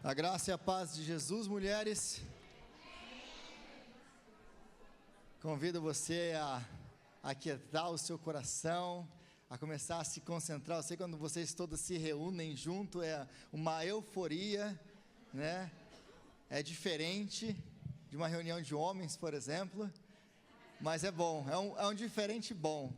A graça e a paz de Jesus, mulheres. Convido você a aquietar o seu coração, a começar a se concentrar. Eu sei que quando vocês todos se reúnem junto, é uma euforia, né? É diferente de uma reunião de homens, por exemplo, mas é bom, é um diferente bom.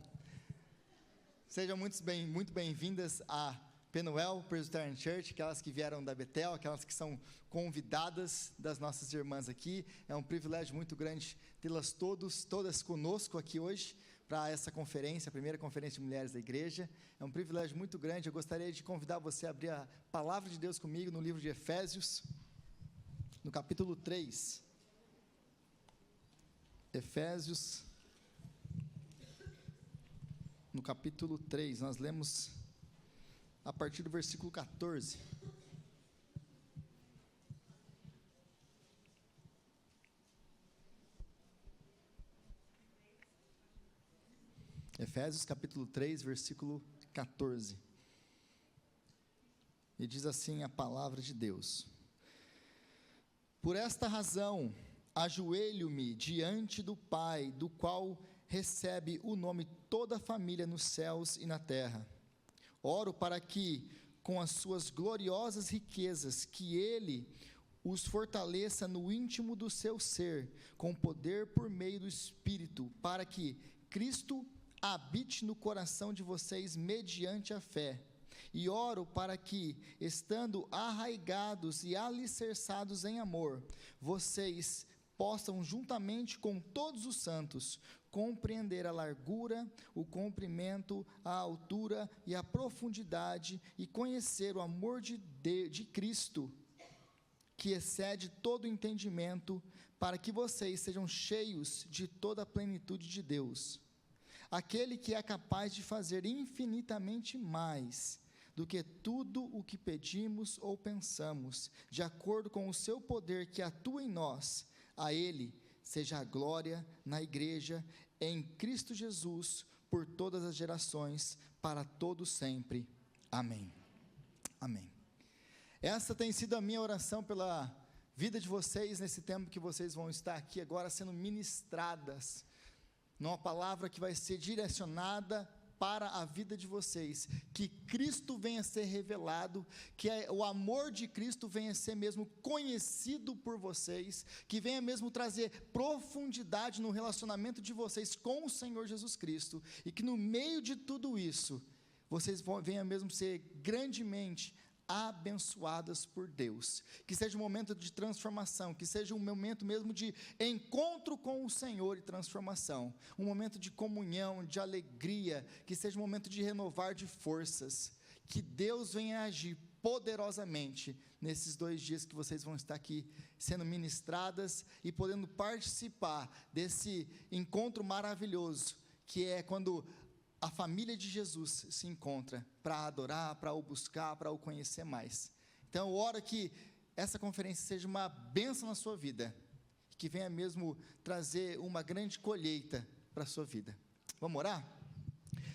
Sejam muito bem-vindas a Penuel Presbyterian Church, aquelas que vieram da Betel, aquelas que são convidadas das nossas irmãs aqui. É um privilégio muito grande tê-las todas conosco aqui hoje, para essa conferência, a primeira conferência de mulheres da igreja. É um privilégio muito grande. Eu gostaria de convidar você a abrir a palavra de Deus comigo no livro de Efésios, no capítulo 3. Efésios, no capítulo 3, nós lemos a partir do versículo 14. Efésios capítulo 3, versículo 14. E diz assim a palavra de Deus: Por esta razão, ajoelho-me diante do Pai, do qual recebe o nome toda a família nos céus e na terra. Oro para que, com as suas gloriosas riquezas, que Ele os fortaleça no íntimo do seu ser, com poder por meio do Espírito, para que Cristo habite no coração de vocês mediante a fé. E oro para que, estando arraigados e alicerçados em amor, vocês possam, juntamente com todos os santos, compreender a largura, o comprimento, a altura e a profundidade, e conhecer o amor de Cristo, que excede todo entendimento, para que vocês sejam cheios de toda a plenitude de Deus. Aquele que é capaz de fazer infinitamente mais do que tudo o que pedimos ou pensamos, de acordo com o seu poder que atua em nós. A Ele seja a glória na igreja, em Cristo Jesus, por todas as gerações, para todos sempre. Amém. Amém. Essa tem sido a minha oração pela vida de vocês, nesse tempo que vocês vão estar aqui agora sendo ministradas, numa palavra que vai ser direcionada para a vida de vocês, que Cristo venha a ser revelado, que o amor de Cristo venha a ser mesmo conhecido por vocês, que venha mesmo trazer profundidade no relacionamento de vocês com o Senhor Jesus Cristo, e que no meio de tudo isso, vocês venham mesmo ser grandemente abençoadas por Deus, que seja um momento de transformação, que seja um momento mesmo de encontro com o Senhor e transformação, um momento de comunhão, de alegria, que seja um momento de renovar de forças, que Deus venha agir poderosamente nesses 2 dias que vocês vão estar aqui sendo ministradas e podendo participar desse encontro maravilhoso, que é quando a família de Jesus se encontra para adorar, para o buscar, para o conhecer mais. Então eu oro que essa conferência seja uma bênção na sua vida, que venha mesmo trazer uma grande colheita para a sua vida. Vamos orar?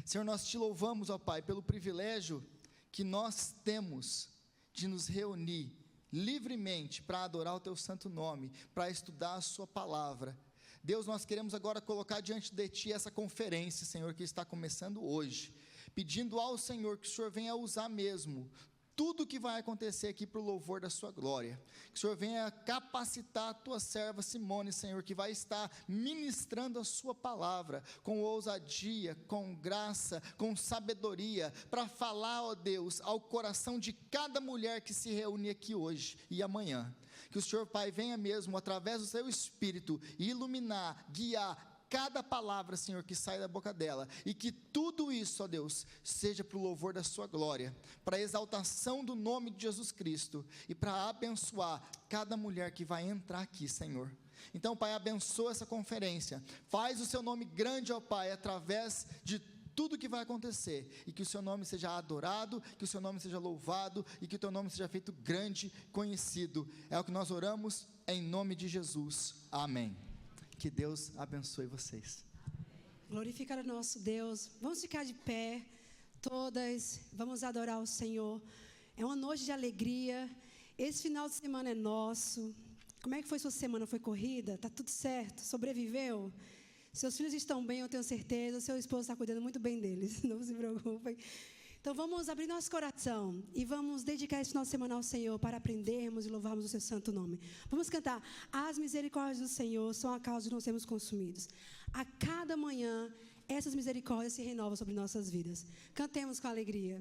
Senhor, nós te louvamos, ó Pai, pelo privilégio que nós temos de nos reunir livremente para adorar o teu santo nome, para estudar a sua palavra. Deus, nós queremos agora colocar diante de Ti essa conferência, Senhor, que está começando hoje, pedindo ao Senhor que o Senhor venha usar mesmo tudo que vai acontecer aqui para o louvor da sua glória, que o Senhor venha capacitar a tua serva Simone, Senhor, que vai estar ministrando a sua palavra, com ousadia, com graça, com sabedoria, para falar, ó Deus, ao coração de cada mulher que se reúne aqui hoje e amanhã. Que o Senhor, Pai, venha mesmo, através do seu Espírito, iluminar, guiar cada palavra, Senhor, que sai da boca dela, e que tudo isso, ó Deus, seja para o louvor da sua glória, para a exaltação do nome de Jesus Cristo, e para abençoar cada mulher que vai entrar aqui, Senhor. Então, Pai, abençoa essa conferência, faz o seu nome grande, ó Pai, através de tudo que vai acontecer, e que o seu nome seja adorado, que o seu nome seja louvado, e que o teu nome seja feito grande, conhecido. É o que nós oramos, em nome de Jesus, amém. Que Deus abençoe vocês. Glorificar o nosso Deus. Vamos ficar de pé, todas, vamos adorar o Senhor. É uma noite de alegria, Esse final de semana é nosso. Como é que foi sua semana? Foi corrida? Tá tudo certo? Sobreviveu? Seus filhos estão bem, eu tenho certeza. Seu esposo está cuidando muito bem deles. Não se preocupem. Então, vamos abrir nosso coração e vamos dedicar esse final de semana ao Senhor para aprendermos e louvarmos o seu santo nome. Vamos cantar. As misericórdias do Senhor são a causa de não sermos consumidos. A cada manhã, essas misericórdias se renovam sobre nossas vidas. Cantemos com alegria.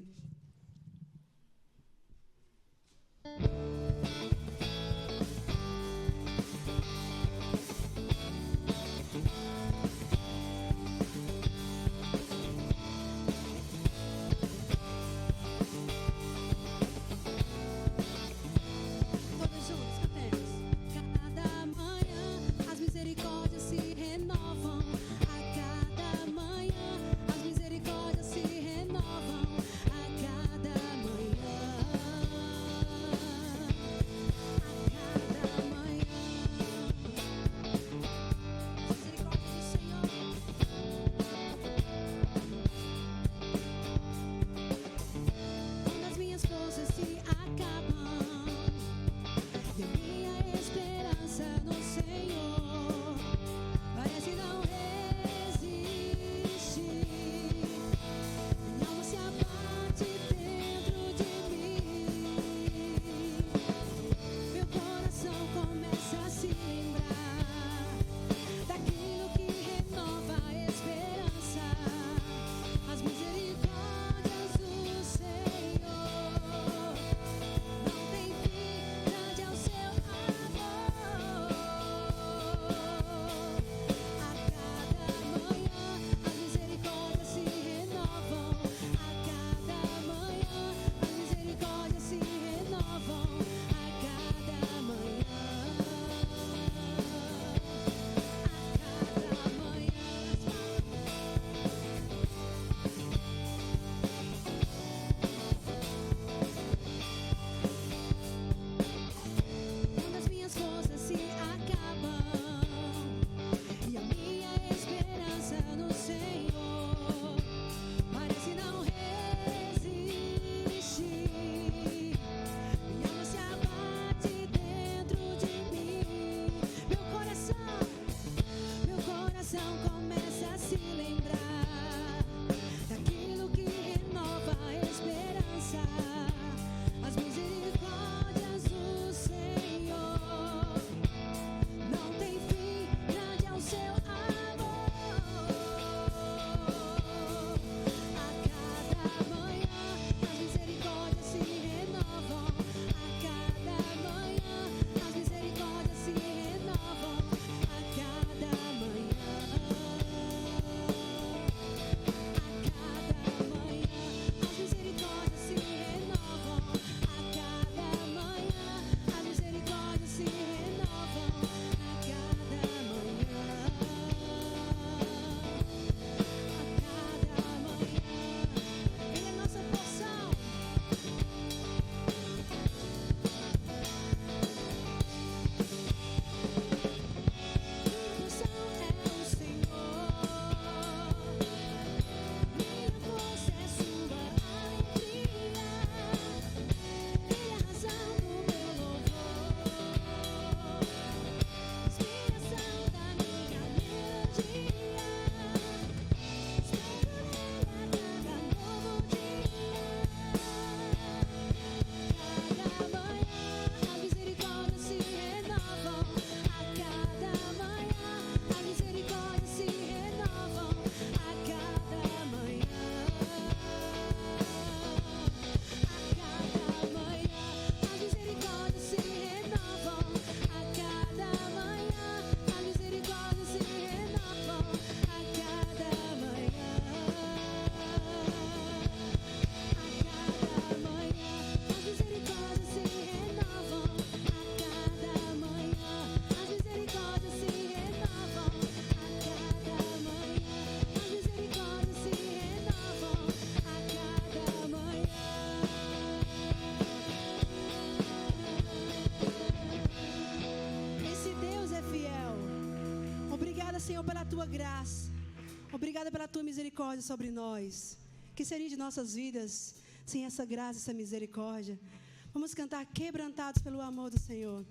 Senhor, pela Tua graça. Obrigada pela Tua misericórdia sobre nós. Que seria de nossas vidas sem essa graça, essa misericórdia? Vamos cantar quebrantados pelo amor do Senhor.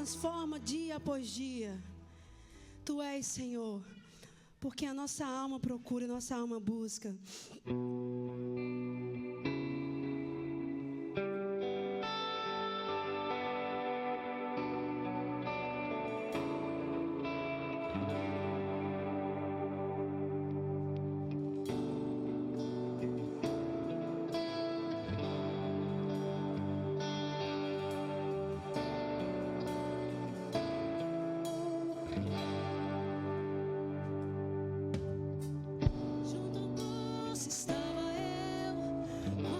Transforma dia após dia. Tu és, Senhor, porque a nossa alma procura, a nossa alma busca. Junto com você estava eu.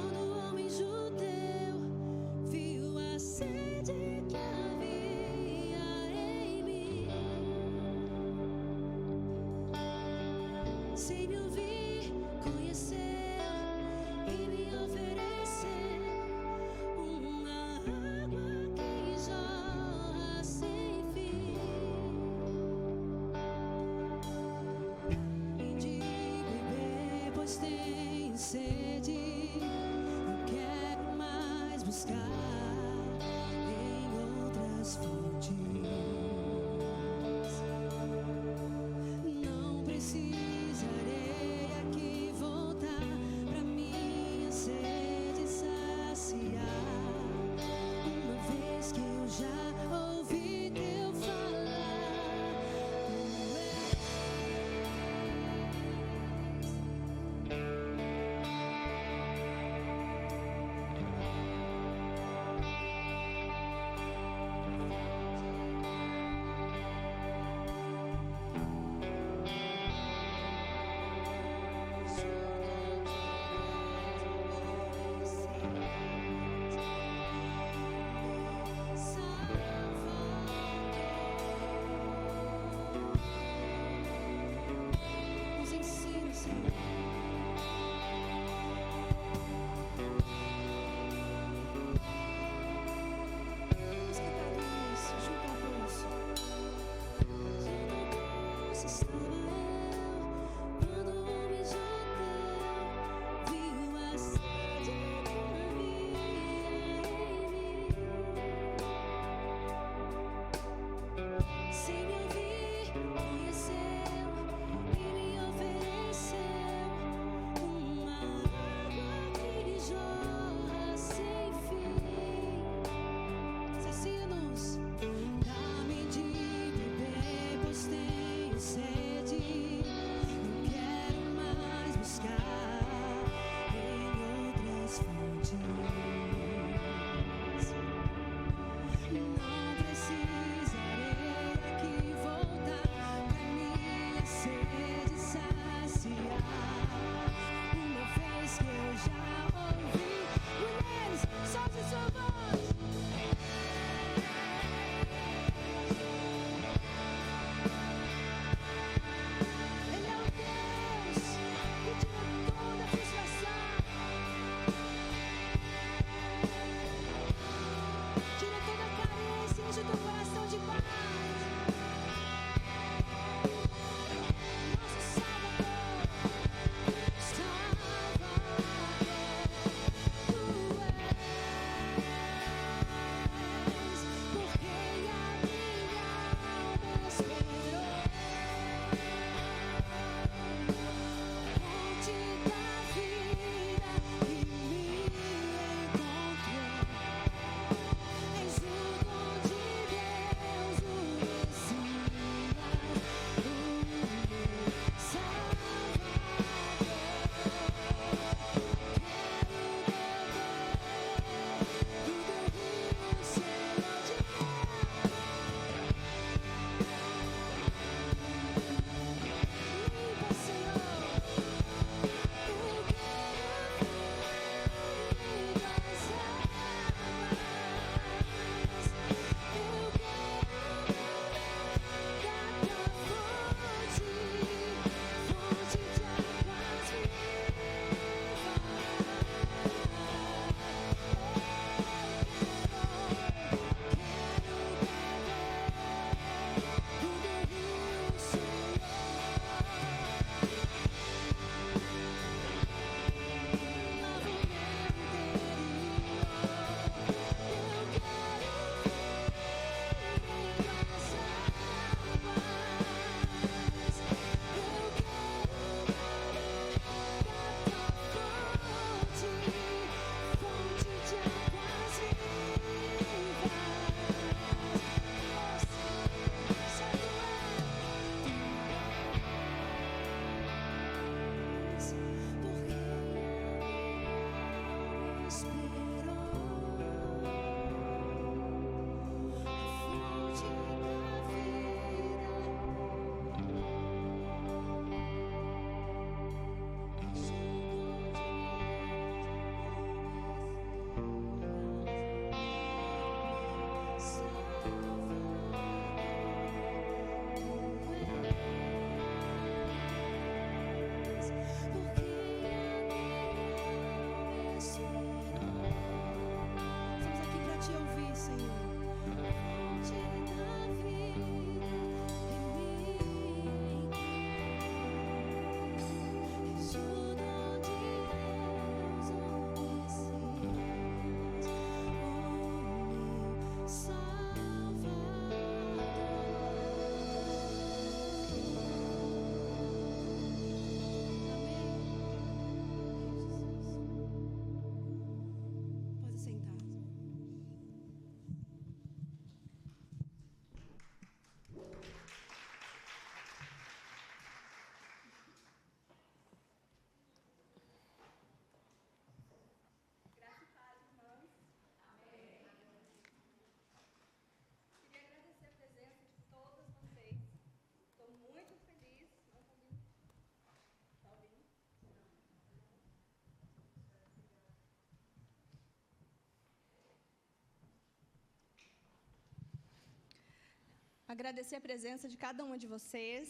agradecer a presença de cada uma de vocês.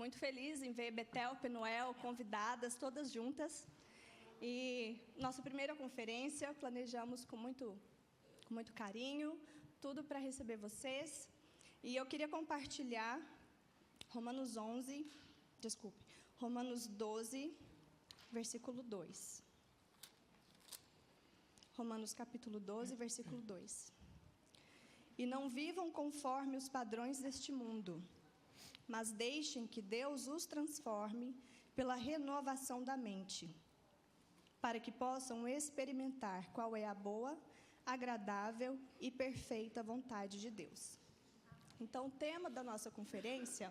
Muito feliz em ver Betel, Penuel, convidadas, todas juntas. E nossa primeira conferência, planejamos com muito carinho, tudo para receber vocês. E eu queria compartilhar Romanos 12, versículo 2. Romanos capítulo 12, versículo 2. E não vivam conforme os padrões deste mundo, mas deixem que Deus os transforme pela renovação da mente, para que possam experimentar qual é a boa, agradável e perfeita vontade de Deus. Então, o tema da nossa conferência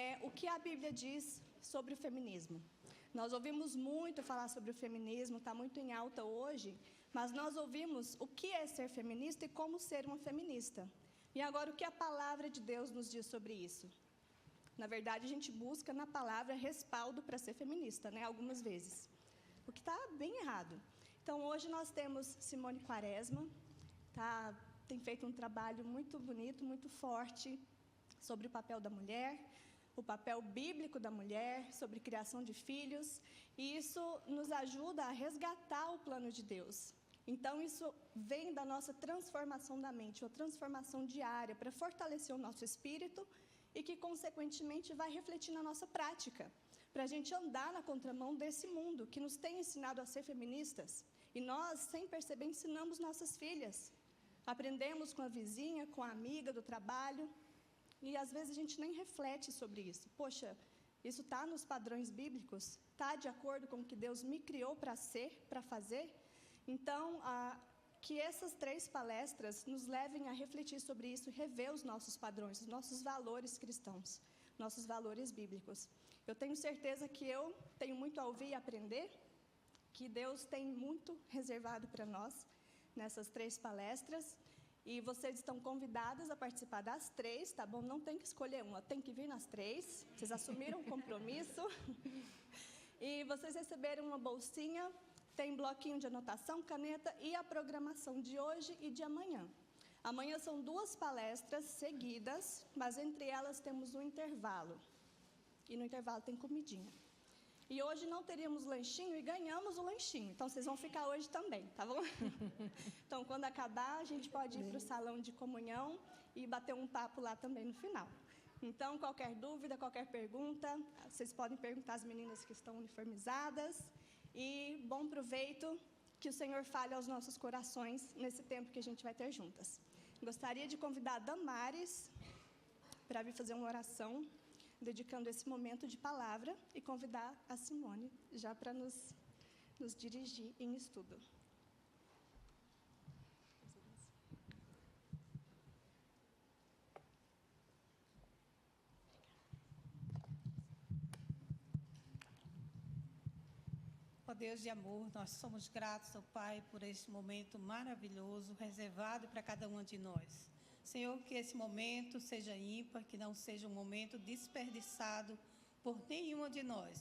é o que a Bíblia diz sobre o feminismo. Nós ouvimos muito falar sobre o feminismo, está muito em alta hoje, mas nós ouvimos o que é ser feminista e como ser uma feminista. E agora, o que a palavra de Deus nos diz sobre isso? Na verdade, a gente busca na palavra respaldo para ser feminista, né? Algumas vezes, o que está bem errado. Então, hoje nós temos Simone Quaresma, tem feito um trabalho muito bonito, muito forte, sobre o papel da mulher, o papel bíblico da mulher, sobre criação de filhos, e isso nos ajuda a resgatar o plano de Deus. Então, isso vem da nossa transformação da mente, uma transformação diária, para fortalecer o nosso espírito e que, consequentemente, vai refletir na nossa prática, para a gente andar na contramão desse mundo que nos tem ensinado a ser feministas. E nós, sem perceber, ensinamos nossas filhas. Aprendemos com a vizinha, com a amiga do trabalho, e às vezes a gente nem reflete sobre isso. Poxa, isso está nos padrões bíblicos? Está de acordo com o que Deus me criou para ser, para fazer? Então, que essas 3 palestras nos levem a refletir sobre isso, rever os nossos padrões, os nossos valores cristãos, nossos valores bíblicos. Eu tenho certeza que eu tenho muito a ouvir e aprender, que Deus tem muito reservado para nós nessas 3 palestras, e vocês estão convidadas a participar das 3, tá bom? Não tem que escolher uma, tem que vir nas 3, vocês assumiram o compromisso. E vocês receberam uma bolsinha, tem bloquinho de anotação, caneta e a programação de hoje e de amanhã. Amanhã são 2 palestras seguidas, mas entre elas temos um intervalo. E no intervalo tem comidinha. E hoje não teríamos lanchinho e ganhamos o lanchinho. Então, vocês vão ficar hoje também, tá bom? Então, quando acabar, a gente pode ir para o salão de comunhão e bater um papo lá também no final. Então, qualquer dúvida, qualquer pergunta, vocês podem perguntar às meninas que estão uniformizadas. E bom proveito, que o Senhor fale aos nossos corações nesse tempo que a gente vai ter juntas. Gostaria de convidar a Damares para vir fazer uma oração, dedicando esse momento de palavra, e convidar a Simone já para nos dirigir em estudo. Ó Deus de amor, nós somos gratos ao Pai por esse momento maravilhoso, reservado para cada uma de nós. Senhor, que esse momento seja ímpar, que não seja um momento desperdiçado por nenhuma de nós.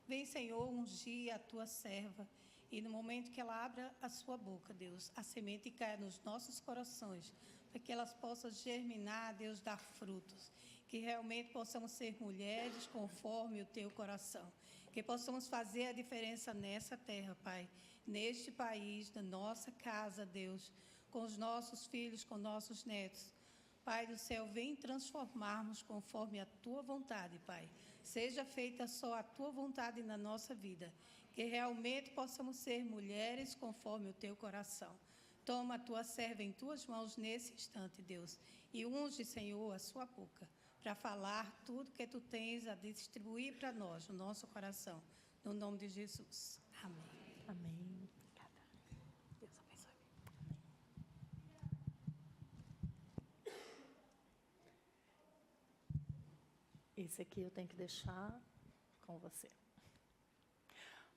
Vem, Senhor, ungir a Tua serva, e no momento que ela abra a sua boca, Deus, a semente caia nos nossos corações, para que elas possam germinar, Deus, dar frutos. Que realmente possamos ser mulheres conforme o Teu coração. Que possamos fazer a diferença nessa terra, Pai, neste país, na nossa casa, Deus, com os nossos filhos, com nossos netos. Pai do céu, vem transformarmos conforme a Tua vontade, Pai. Seja feita só a Tua vontade na nossa vida, que realmente possamos ser mulheres conforme o Teu coração. Toma a Tua serva em Tuas mãos nesse instante, Deus, e unge, Senhor, a sua boca, para falar tudo que Tu tens a distribuir para nós, no nosso coração. No nome de Jesus. Amém. Amém. Deus abençoe. Esse aqui eu tenho que deixar com você.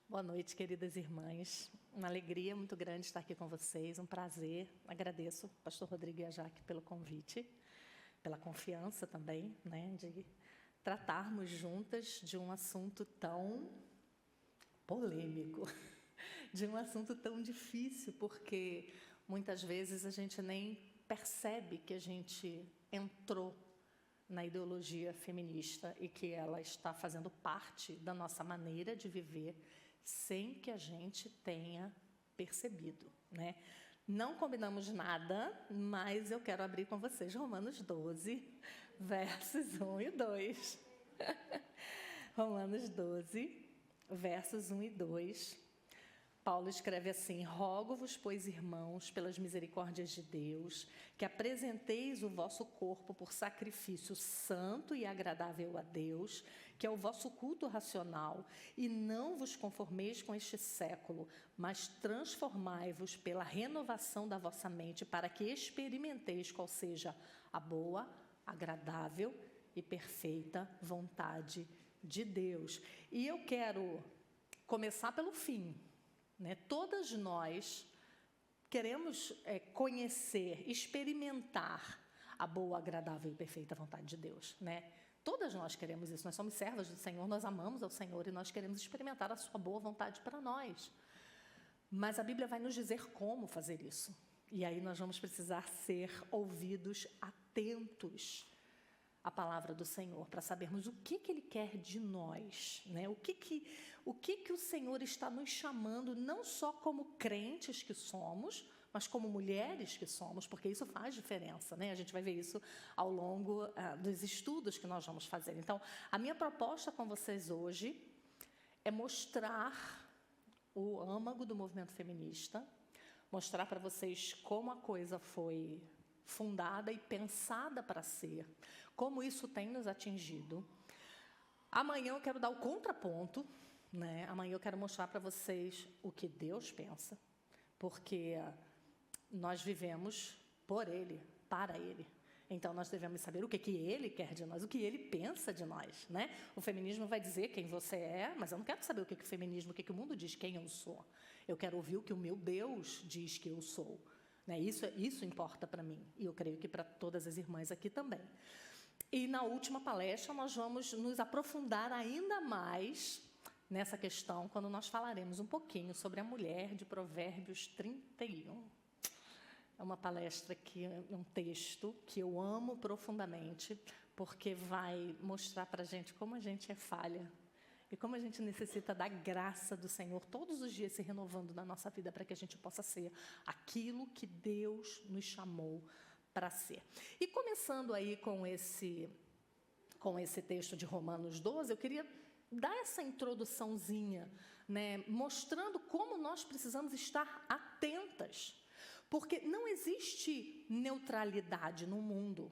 Boa noite, queridas irmãs. Uma alegria muito grande estar aqui com vocês, um prazer. Agradeço, pastor Rodrigo e a Jaque, pelo convite, pela confiança também, né, de tratarmos juntas de um assunto tão polêmico, de um assunto tão difícil, porque muitas vezes a gente nem percebe que a gente entrou na ideologia feminista e que ela está fazendo parte da nossa maneira de viver sem que a gente tenha percebido, né? Não combinamos nada, mas eu quero abrir com vocês Romanos 12, versos 1 e 2. Romanos 12, versos 1 e 2. Paulo escreve assim: rogo-vos, pois, irmãos, pelas misericórdias de Deus, que apresenteis o vosso corpo por sacrifício santo e agradável a Deus, que é o vosso culto racional, e não vos conformeis com este século, mas transformai-vos pela renovação da vossa mente, para que experimenteis qual seja a boa, agradável e perfeita vontade de Deus. E eu quero começar pelo fim. Todas nós queremos conhecer, experimentar a boa, agradável e perfeita vontade de Deus, né? Todas nós queremos isso, nós somos servas do Senhor, nós amamos ao Senhor e nós queremos experimentar a sua boa vontade para nós. Mas a Bíblia vai nos dizer como fazer isso. E aí nós vamos precisar ser ouvidos atentos à palavra do Senhor, para sabermos o que Ele quer de nós, né? O que o Senhor está nos chamando, não só como crentes que somos, mas como mulheres que somos, porque isso faz diferença, né? A gente vai ver isso ao longo dos estudos que nós vamos fazer. Então, a minha proposta com vocês hoje é mostrar o âmago do movimento feminista, mostrar para vocês como a coisa foi fundada e pensada para ser, como isso tem nos atingido. Amanhã eu quero dar o contraponto, né? Amanhã eu quero mostrar para vocês o que Deus pensa, porque nós vivemos por Ele, para Ele. Então, nós devemos saber o que Ele quer de nós, o que Ele pensa de nós, né? O feminismo vai dizer quem você é, mas eu não quero saber o que o feminismo, o que o mundo diz quem eu sou. Eu quero ouvir o que o meu Deus diz que eu sou. Né? Isso importa para mim, e eu creio que para todas as irmãs aqui também. E na última palestra nós vamos nos aprofundar ainda mais nessa questão, quando nós falaremos um pouquinho sobre a mulher de Provérbios 31. É uma palestra que é um texto que eu amo profundamente, porque vai mostrar para a gente como a gente é falha e como a gente necessita da graça do Senhor todos os dias se renovando na nossa vida para que a gente possa ser aquilo que Deus nos chamou para ser. E começando aí com esse texto de Romanos 12, eu queria dar essa introduçãozinha, né, mostrando como nós precisamos estar atentas, porque não existe neutralidade no mundo.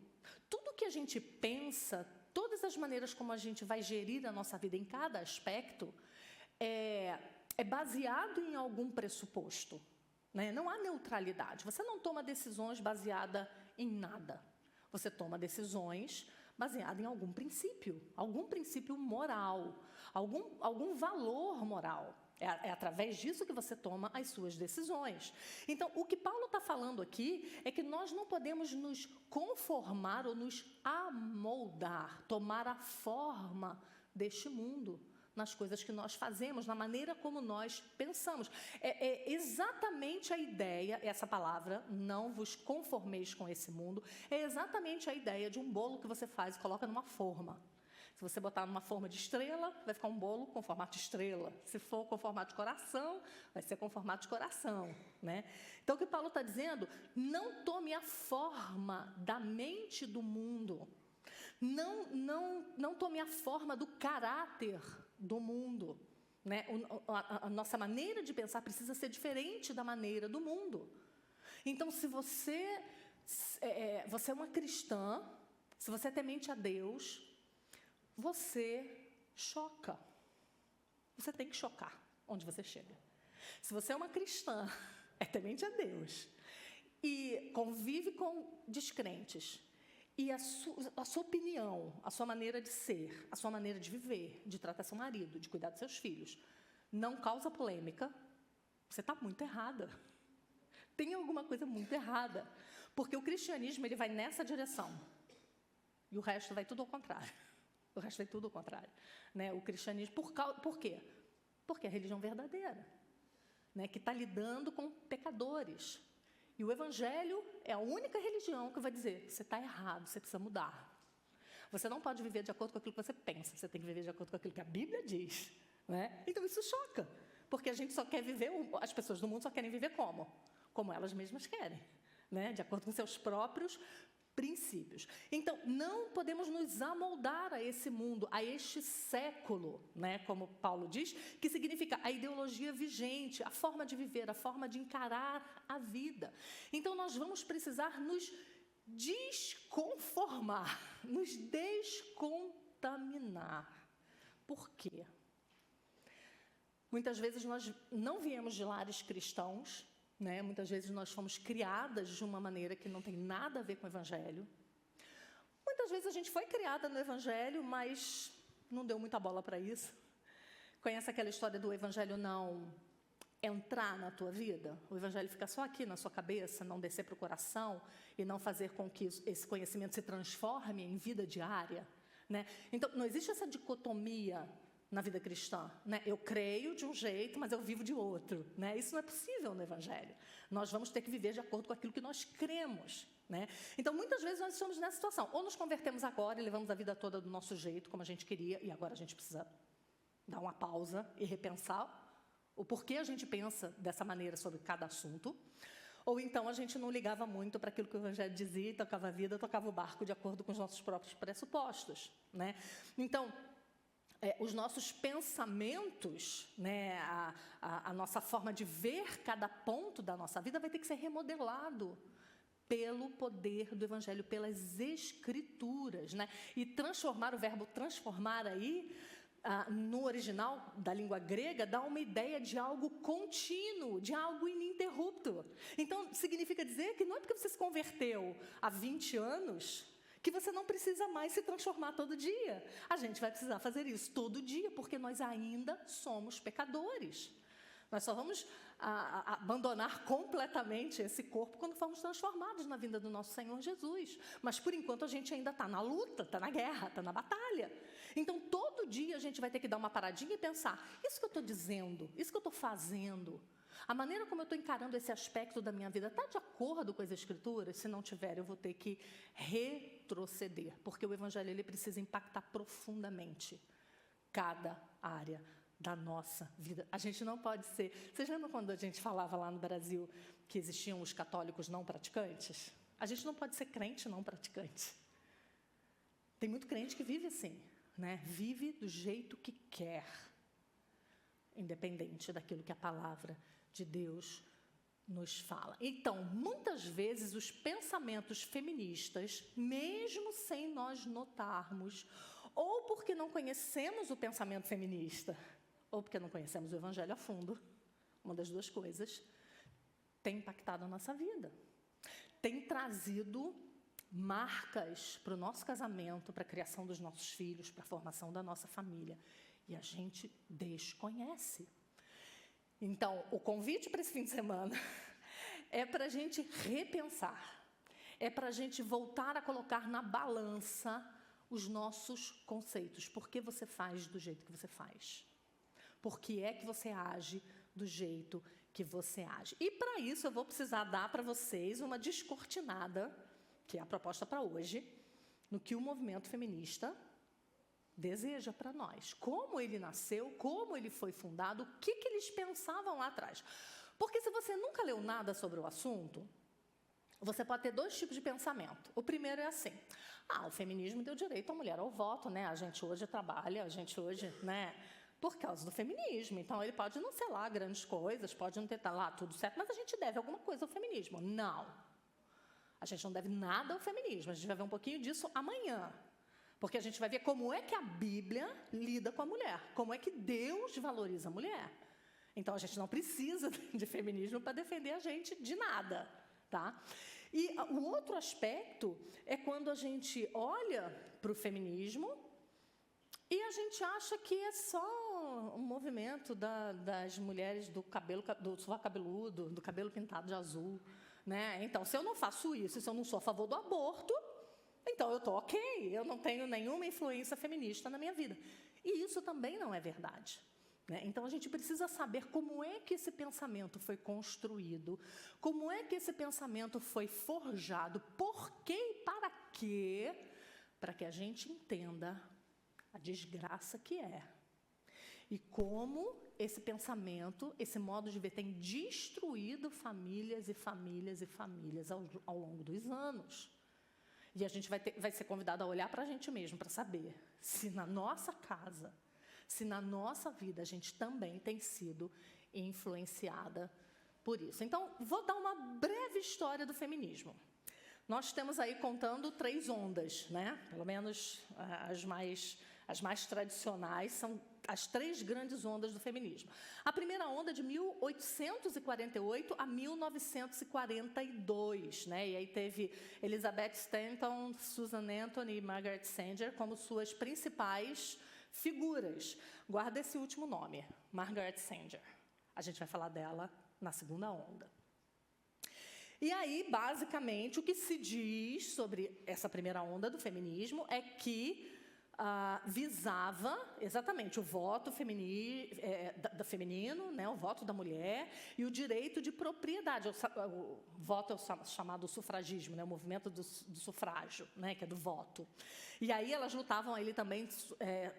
Tudo que a gente pensa, todas as maneiras como a gente vai gerir a nossa vida em cada aspecto, é baseado em algum pressuposto, né? Não há neutralidade. Você não toma decisões baseadas em nada. Você toma decisões baseadas em algum princípio moral, algum valor moral. É através disso que você toma as suas decisões. Então, o que Paulo está falando aqui é que nós não podemos nos conformar ou nos amoldar, tomar a forma deste mundo, nas coisas que nós fazemos, na maneira como nós pensamos. É exatamente a ideia, essa palavra, não vos conformeis com esse mundo, é exatamente a ideia de um bolo que você faz e coloca numa forma. Se você botar numa forma de estrela, vai ficar um bolo com formato de estrela. Se for com formato de coração, vai ser com formato de coração, né? Então, o que Paulo está dizendo, não tome a forma da mente do mundo. Não tome a forma do caráter do mundo, né? A nossa maneira de pensar precisa ser diferente da maneira do mundo. Então, se você é uma cristã, se você é temente a Deus, você choca. Você tem que chocar onde você chega. Se você é uma cristã, é temente a Deus, e convive com descrentes, e a sua opinião, a sua maneira de ser, a sua maneira de viver, de tratar seu marido, de cuidar dos seus filhos, não causa polêmica, você está muito errada. Tem alguma coisa muito errada. Porque o cristianismo ele vai nessa direção. E o resto vai tudo ao contrário. O resto vai tudo ao contrário. Né? O cristianismo, por quê? Porque é a religião verdadeira, né? Que está lidando com pecadores. E o evangelho é a única religião que vai dizer, você está errado, você precisa mudar. Você não pode viver de acordo com aquilo que você pensa, você tem que viver de acordo com aquilo que a Bíblia diz, né? Então isso choca, porque a gente só quer viver, as pessoas do mundo só querem viver como elas mesmas querem, né? De acordo com seus próprios princípios. Então, não podemos nos amoldar a esse mundo, a este século, né? Como Paulo diz, que significa a ideologia vigente, a forma de viver, a forma de encarar a vida. Então, nós vamos precisar nos desconformar, nos descontaminar. Por quê? Muitas vezes nós não viemos de lares cristãos, né? Muitas vezes nós fomos criadas de uma maneira que não tem nada a ver com o Evangelho. Muitas vezes a gente foi criada no Evangelho, mas não deu muita bola para isso. Conhece aquela história do Evangelho não entrar na tua vida? O Evangelho fica só aqui na sua cabeça, não descer para o coração e não fazer com que esse conhecimento se transforme em vida diária, né? Então, não existe essa dicotomia na vida cristã, né? Eu creio de um jeito, mas eu vivo de outro, né? Isso não é possível no Evangelho. Nós vamos ter que viver de acordo com aquilo que nós cremos, né? Então, muitas vezes nós estamos nessa situação. Ou nos convertemos agora e levamos a vida toda do nosso jeito, como a gente queria, e agora a gente precisa dar uma pausa e repensar o porquê a gente pensa dessa maneira sobre cada assunto. Ou então a gente não ligava muito para aquilo que o Evangelho dizia, tocava a vida, tocava o barco de acordo com os nossos próprios pressupostos, né? Então, os nossos pensamentos, né, a nossa forma de ver cada ponto da nossa vida vai ter que ser remodelado pelo poder do Evangelho, pelas Escrituras, né? E transformar, o verbo transformar aí, no original da língua grega, dá uma ideia de algo contínuo, de algo ininterrupto. Então, significa dizer que não é porque você se converteu há 20 anos que você não precisa mais se transformar todo dia. A gente vai precisar fazer isso todo dia, porque nós ainda somos pecadores. Nós só vamos abandonar completamente esse corpo quando formos transformados na vinda do nosso Senhor Jesus. Mas, por enquanto, a gente ainda está na luta, está na guerra, está na batalha. Então, todo dia a gente vai ter que dar uma paradinha e pensar, isso que eu estou dizendo, isso que eu estou fazendo, a maneira como eu estou encarando esse aspecto da minha vida está de acordo com as Escrituras? Se não tiver, eu vou ter que retroceder, porque o Evangelho ele precisa impactar profundamente cada área da nossa vida. A gente não pode ser... Vocês lembram quando a gente falava lá no Brasil que existiam os católicos não praticantes? A gente não pode ser crente não praticante. Tem muito crente que vive assim, né? Vive do jeito que quer, independente daquilo que a palavra de Deus nos fala. Então, muitas vezes, os pensamentos feministas, mesmo sem nós notarmos, ou porque não conhecemos o pensamento feminista, ou porque não conhecemos o Evangelho a fundo, uma das duas coisas, tem impactado a nossa vida. Tem trazido marcas para o nosso casamento, para a criação dos nossos filhos, para a formação da nossa família. E a gente desconhece. Então, o convite para esse fim de semana é para a gente repensar, é para a gente voltar a colocar na balança os nossos conceitos. Por que você faz do jeito que você faz? Por que é que você age do jeito que você age? E, para isso, eu vou precisar dar para vocês uma descortinada, que é a proposta para hoje, no que o movimento feminista deseja para nós. Como ele nasceu, como ele foi fundado, o que eles pensavam lá atrás. Porque se você nunca leu nada sobre o assunto, você pode ter dois tipos de pensamento. O primeiro é assim, o feminismo deu direito à mulher ao voto, né? A gente hoje trabalha, a gente hoje, né? Por causa do feminismo. Então, ele pode não ser lá grandes coisas, pode não ter lá tudo certo, mas a gente deve alguma coisa ao feminismo. Não. A gente não deve nada ao feminismo. A gente vai ver um pouquinho disso amanhã. Porque a gente vai ver como é que a Bíblia lida com a mulher, como é que Deus valoriza a mulher. Então, a gente não precisa de feminismo para defender a gente de nada, tá? E o outro aspecto é quando a gente olha para o feminismo e a gente acha que é só um movimento das mulheres do sovaco cabeludo, do cabelo pintado de azul, né? Então, se eu não faço isso, se eu não sou a favor do aborto, então eu estou ok, eu não tenho nenhuma influência feminista na minha vida. E isso também não é verdade, né? Então, a gente precisa saber como é que esse pensamento foi construído, como é que esse pensamento foi forjado, por quê e para quê, para que a gente entenda a desgraça que é. E como esse pensamento, esse modo de ver tem destruído famílias e famílias e famílias ao longo dos anos. E a gente vai ser convidado a olhar para a gente mesmo, para saber se na nossa casa, se na nossa vida a gente também tem sido influenciada por isso. Então, vou dar uma breve história do feminismo. Nós temos aí, contando, 3 ondas, né? Pelo menos as mais tradicionais são as 3 grandes ondas do feminismo. A primeira onda de 1848 a 1942, né? E aí teve Elizabeth Stanton, Susan Anthony e Margaret Sanger como suas principais figuras. Guarda esse último nome, Margaret Sanger. A gente vai falar dela na segunda onda. E aí, basicamente, o que se diz sobre essa primeira onda do feminismo é que visava exatamente o voto feminino, né, o voto da mulher e o direito de propriedade. O voto é o chamado sufragismo, né, o movimento do sufrágio, né, que é do voto. E aí elas lutavam ali também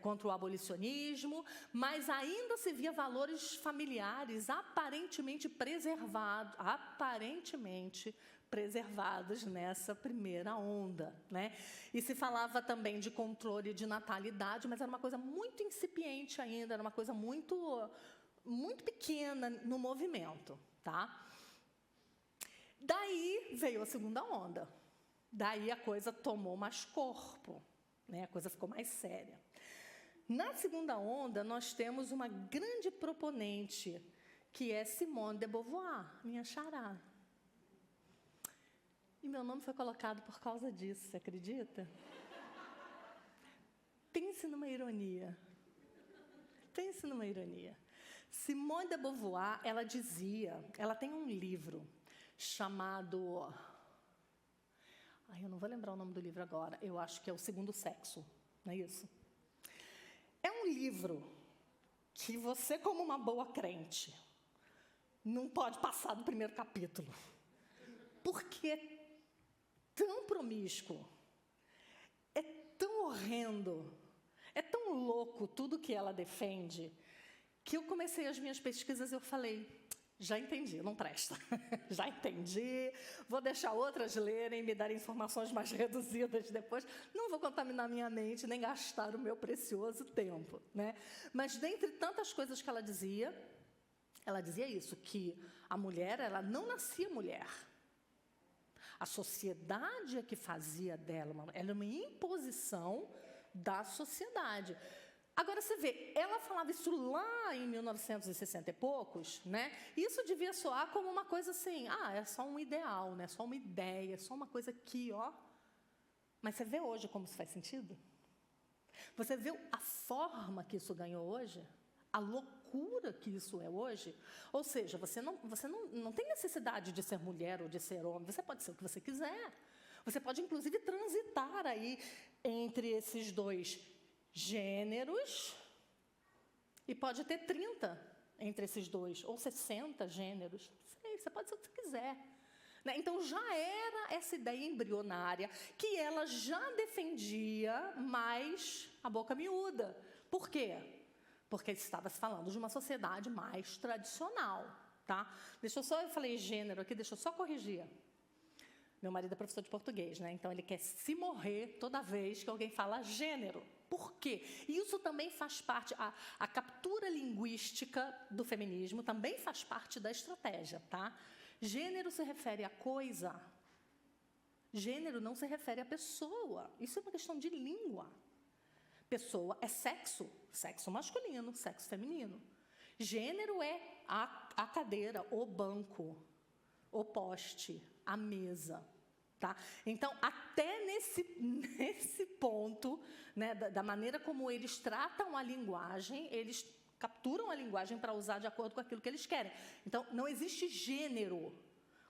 contra o abolicionismo, mas ainda se via valores familiares aparentemente preservados nessa primeira onda, né? E se falava também de controle de natalidade, mas era uma coisa muito incipiente ainda, era uma coisa muito, muito pequena no movimento, tá? Daí veio a segunda onda. Daí a coisa tomou mais corpo, né? A coisa ficou mais séria. Na segunda onda, nós temos uma grande proponente, que é Simone de Beauvoir, minha xará. E meu nome foi colocado por causa disso, você acredita? Pense numa ironia. Pense numa ironia. Simone de Beauvoir, ela tem um livro chamado... eu não vou lembrar o nome do livro agora, eu acho que é O Segundo Sexo, não é isso? É um livro que você, como uma boa crente, não pode passar do primeiro capítulo. Porque é tão promíscuo, é tão horrendo, é tão louco tudo que ela defende, que eu comecei as minhas pesquisas e eu falei, já entendi, não presta. Já entendi, vou deixar outras lerem, me darem informações mais reduzidas depois. Não vou contaminar minha mente, nem gastar o meu precioso tempo, né? Mas, dentre tantas coisas que ela dizia isso, que a mulher, ela não nascia mulher. A sociedade é que fazia dela ela é uma imposição da sociedade. Agora, você vê, ela falava isso lá em 1960 e poucos, né? Isso devia soar como uma coisa assim, é só um ideal, né? Só uma ideia, só uma coisa aqui, ó. Mas você vê hoje como isso faz sentido? Você vê a forma que isso ganhou hoje? A loucura que isso é hoje? Ou seja, você não tem necessidade de ser mulher ou de ser homem, você pode ser o que você quiser. Você pode, inclusive, transitar aí entre esses 2 gêneros e pode ter 30 entre esses 2, ou 60 gêneros. Sei, você pode ser o que você quiser. Né? Então, já era essa ideia embrionária que ela já defendia mais a boca miúda. Por quê? Porque estava se falando de uma sociedade mais tradicional, tá? Eu falei gênero aqui, deixa eu só corrigir. Meu marido é professor de português, né? Então ele quer se morrer toda vez que alguém fala gênero. Por quê? E isso também faz parte, a captura linguística do feminismo também faz parte da estratégia, tá? Gênero se refere a coisa. Gênero não se refere a pessoa. Isso é uma questão de língua. Pessoa é sexo, sexo masculino, sexo feminino. Gênero é a cadeira, o banco, o poste, a mesa. Tá? Então, até nesse ponto, né, da maneira como eles tratam a linguagem, eles capturam a linguagem para usar de acordo com aquilo que eles querem. Então, não existe gênero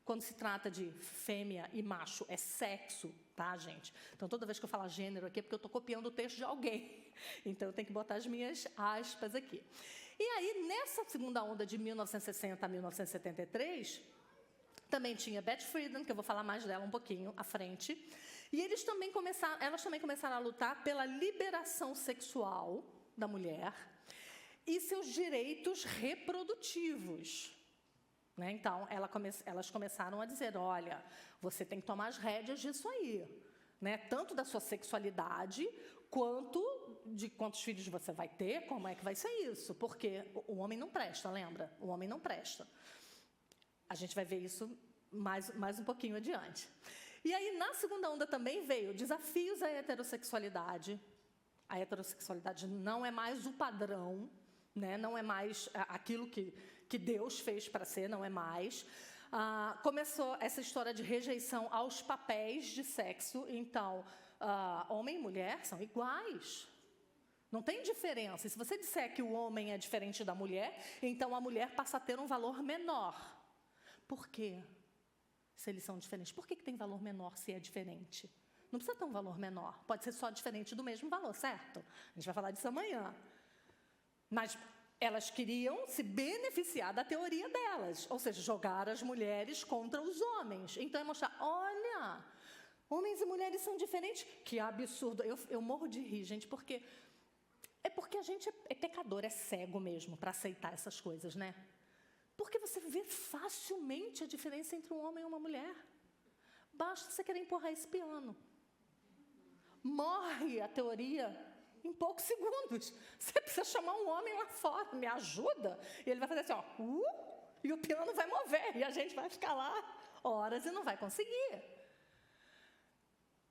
quando se trata de fêmea e macho, é sexo, tá, gente? Então, toda vez que eu falar gênero aqui é porque eu estou copiando o texto de alguém. Então, eu tenho que botar as minhas aspas aqui. E aí, nessa segunda onda de 1960 a 1973, também tinha Betty Friedan, que eu vou falar mais dela um pouquinho à frente, E elas também começaram a lutar pela liberação sexual da mulher e seus direitos reprodutivos. Né? Então, elas começaram a dizer, olha, você tem que tomar as rédeas disso aí, né? Tanto da sua sexualidade, quanto de quantos filhos você vai ter, como é que vai ser isso. Porque o homem não presta, lembra? O homem não presta. A gente vai ver isso mais um pouquinho adiante. E aí, na segunda onda também veio desafios à heterossexualidade. A heterossexualidade não é mais o padrão, né? Não é mais aquilo que Deus fez para ser, não é mais. Começou essa história de rejeição aos papéis de sexo. Então, homem e mulher são iguais. Não tem diferença. E se você disser que o homem é diferente da mulher, então a mulher passa a ter um valor menor. Por quê? Se eles são diferentes. Por que tem valor menor se é diferente? Não precisa ter um valor menor. Pode ser só diferente do mesmo valor, certo? A gente vai falar disso amanhã. Mas elas queriam se beneficiar da teoria delas. Ou seja, jogar as mulheres contra os homens. Então, é mostrar, olha, homens e mulheres são diferentes. Que absurdo. Eu morro de rir, gente, porque a gente é pecador, é cego mesmo para aceitar essas coisas, né? Porque você vê facilmente a diferença entre um homem e uma mulher. Basta você querer empurrar esse piano. Morre a teoria em poucos segundos. Você precisa chamar um homem lá fora, me ajuda. E ele vai fazer assim, ó, e o piano vai mover. E a gente vai ficar lá horas e não vai conseguir.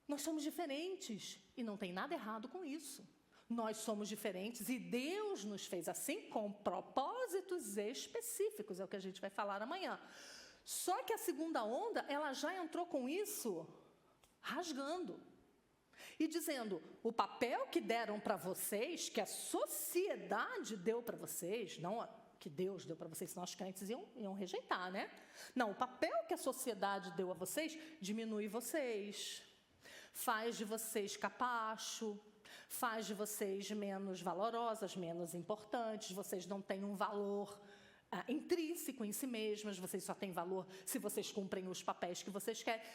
Nós somos diferentes e não tem nada errado com isso. Nós somos diferentes e Deus nos fez assim com propósitos específicos, é o que a gente vai falar amanhã. Só que a segunda onda, ela já entrou com isso rasgando e dizendo, o papel que deram para vocês, que a sociedade deu para vocês, não que Deus deu para vocês, senão os crentes iam rejeitar, né? Não, o papel que a sociedade deu a vocês, diminui vocês, faz de vocês capacho, faz de vocês menos valorosas, menos importantes, vocês não têm um valor intrínseco em si mesmas, vocês só têm valor se vocês cumprem os papéis que vocês querem.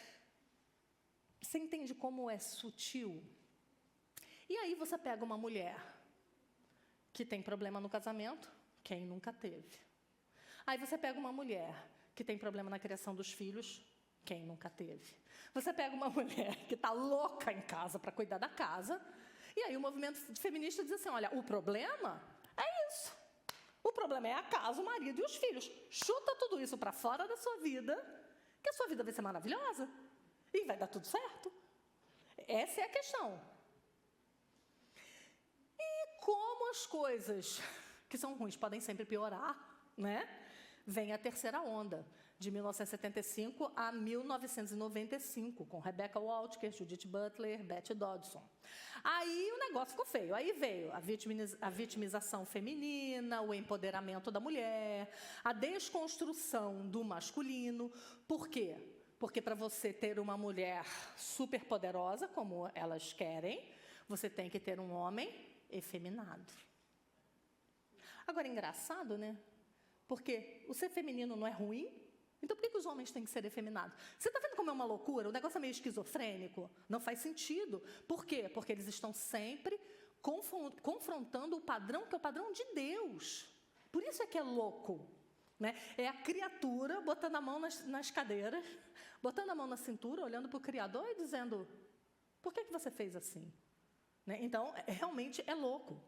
Você entende como é sutil? E aí você pega uma mulher que tem problema no casamento, quem nunca teve? Aí você pega uma mulher que tem problema na criação dos filhos, quem nunca teve? Você pega uma mulher que está louca em casa para cuidar da casa, e aí o movimento feminista diz assim, olha, o problema é isso. O problema é a casa, o marido e os filhos. Chuta tudo isso para fora da sua vida, que a sua vida vai ser maravilhosa. E vai dar tudo certo. Essa é a questão. E como as coisas que são ruins podem sempre piorar, né? Vem a terceira onda, de 1975 a 1995, com Rebecca Waltker, Judith Butler, Betty Dodson. Aí o negócio ficou feio. Aí veio a vitimização feminina, o empoderamento da mulher, a desconstrução do masculino. Por quê? Porque para você ter uma mulher superpoderosa, como elas querem, você tem que ter um homem efeminado. Agora, engraçado, né? Porque o ser feminino não é ruim, então por que os homens têm que ser efeminados? Você está vendo como é uma loucura? O negócio é meio esquizofrênico. Não faz sentido. Por quê? Porque eles estão sempre confrontando o padrão, que é o padrão de Deus. Por isso é que é louco. Né? É a criatura botando a mão nas cadeiras, botando a mão na cintura, olhando para o Criador e dizendo, por que você fez assim? Né? Então, realmente é louco.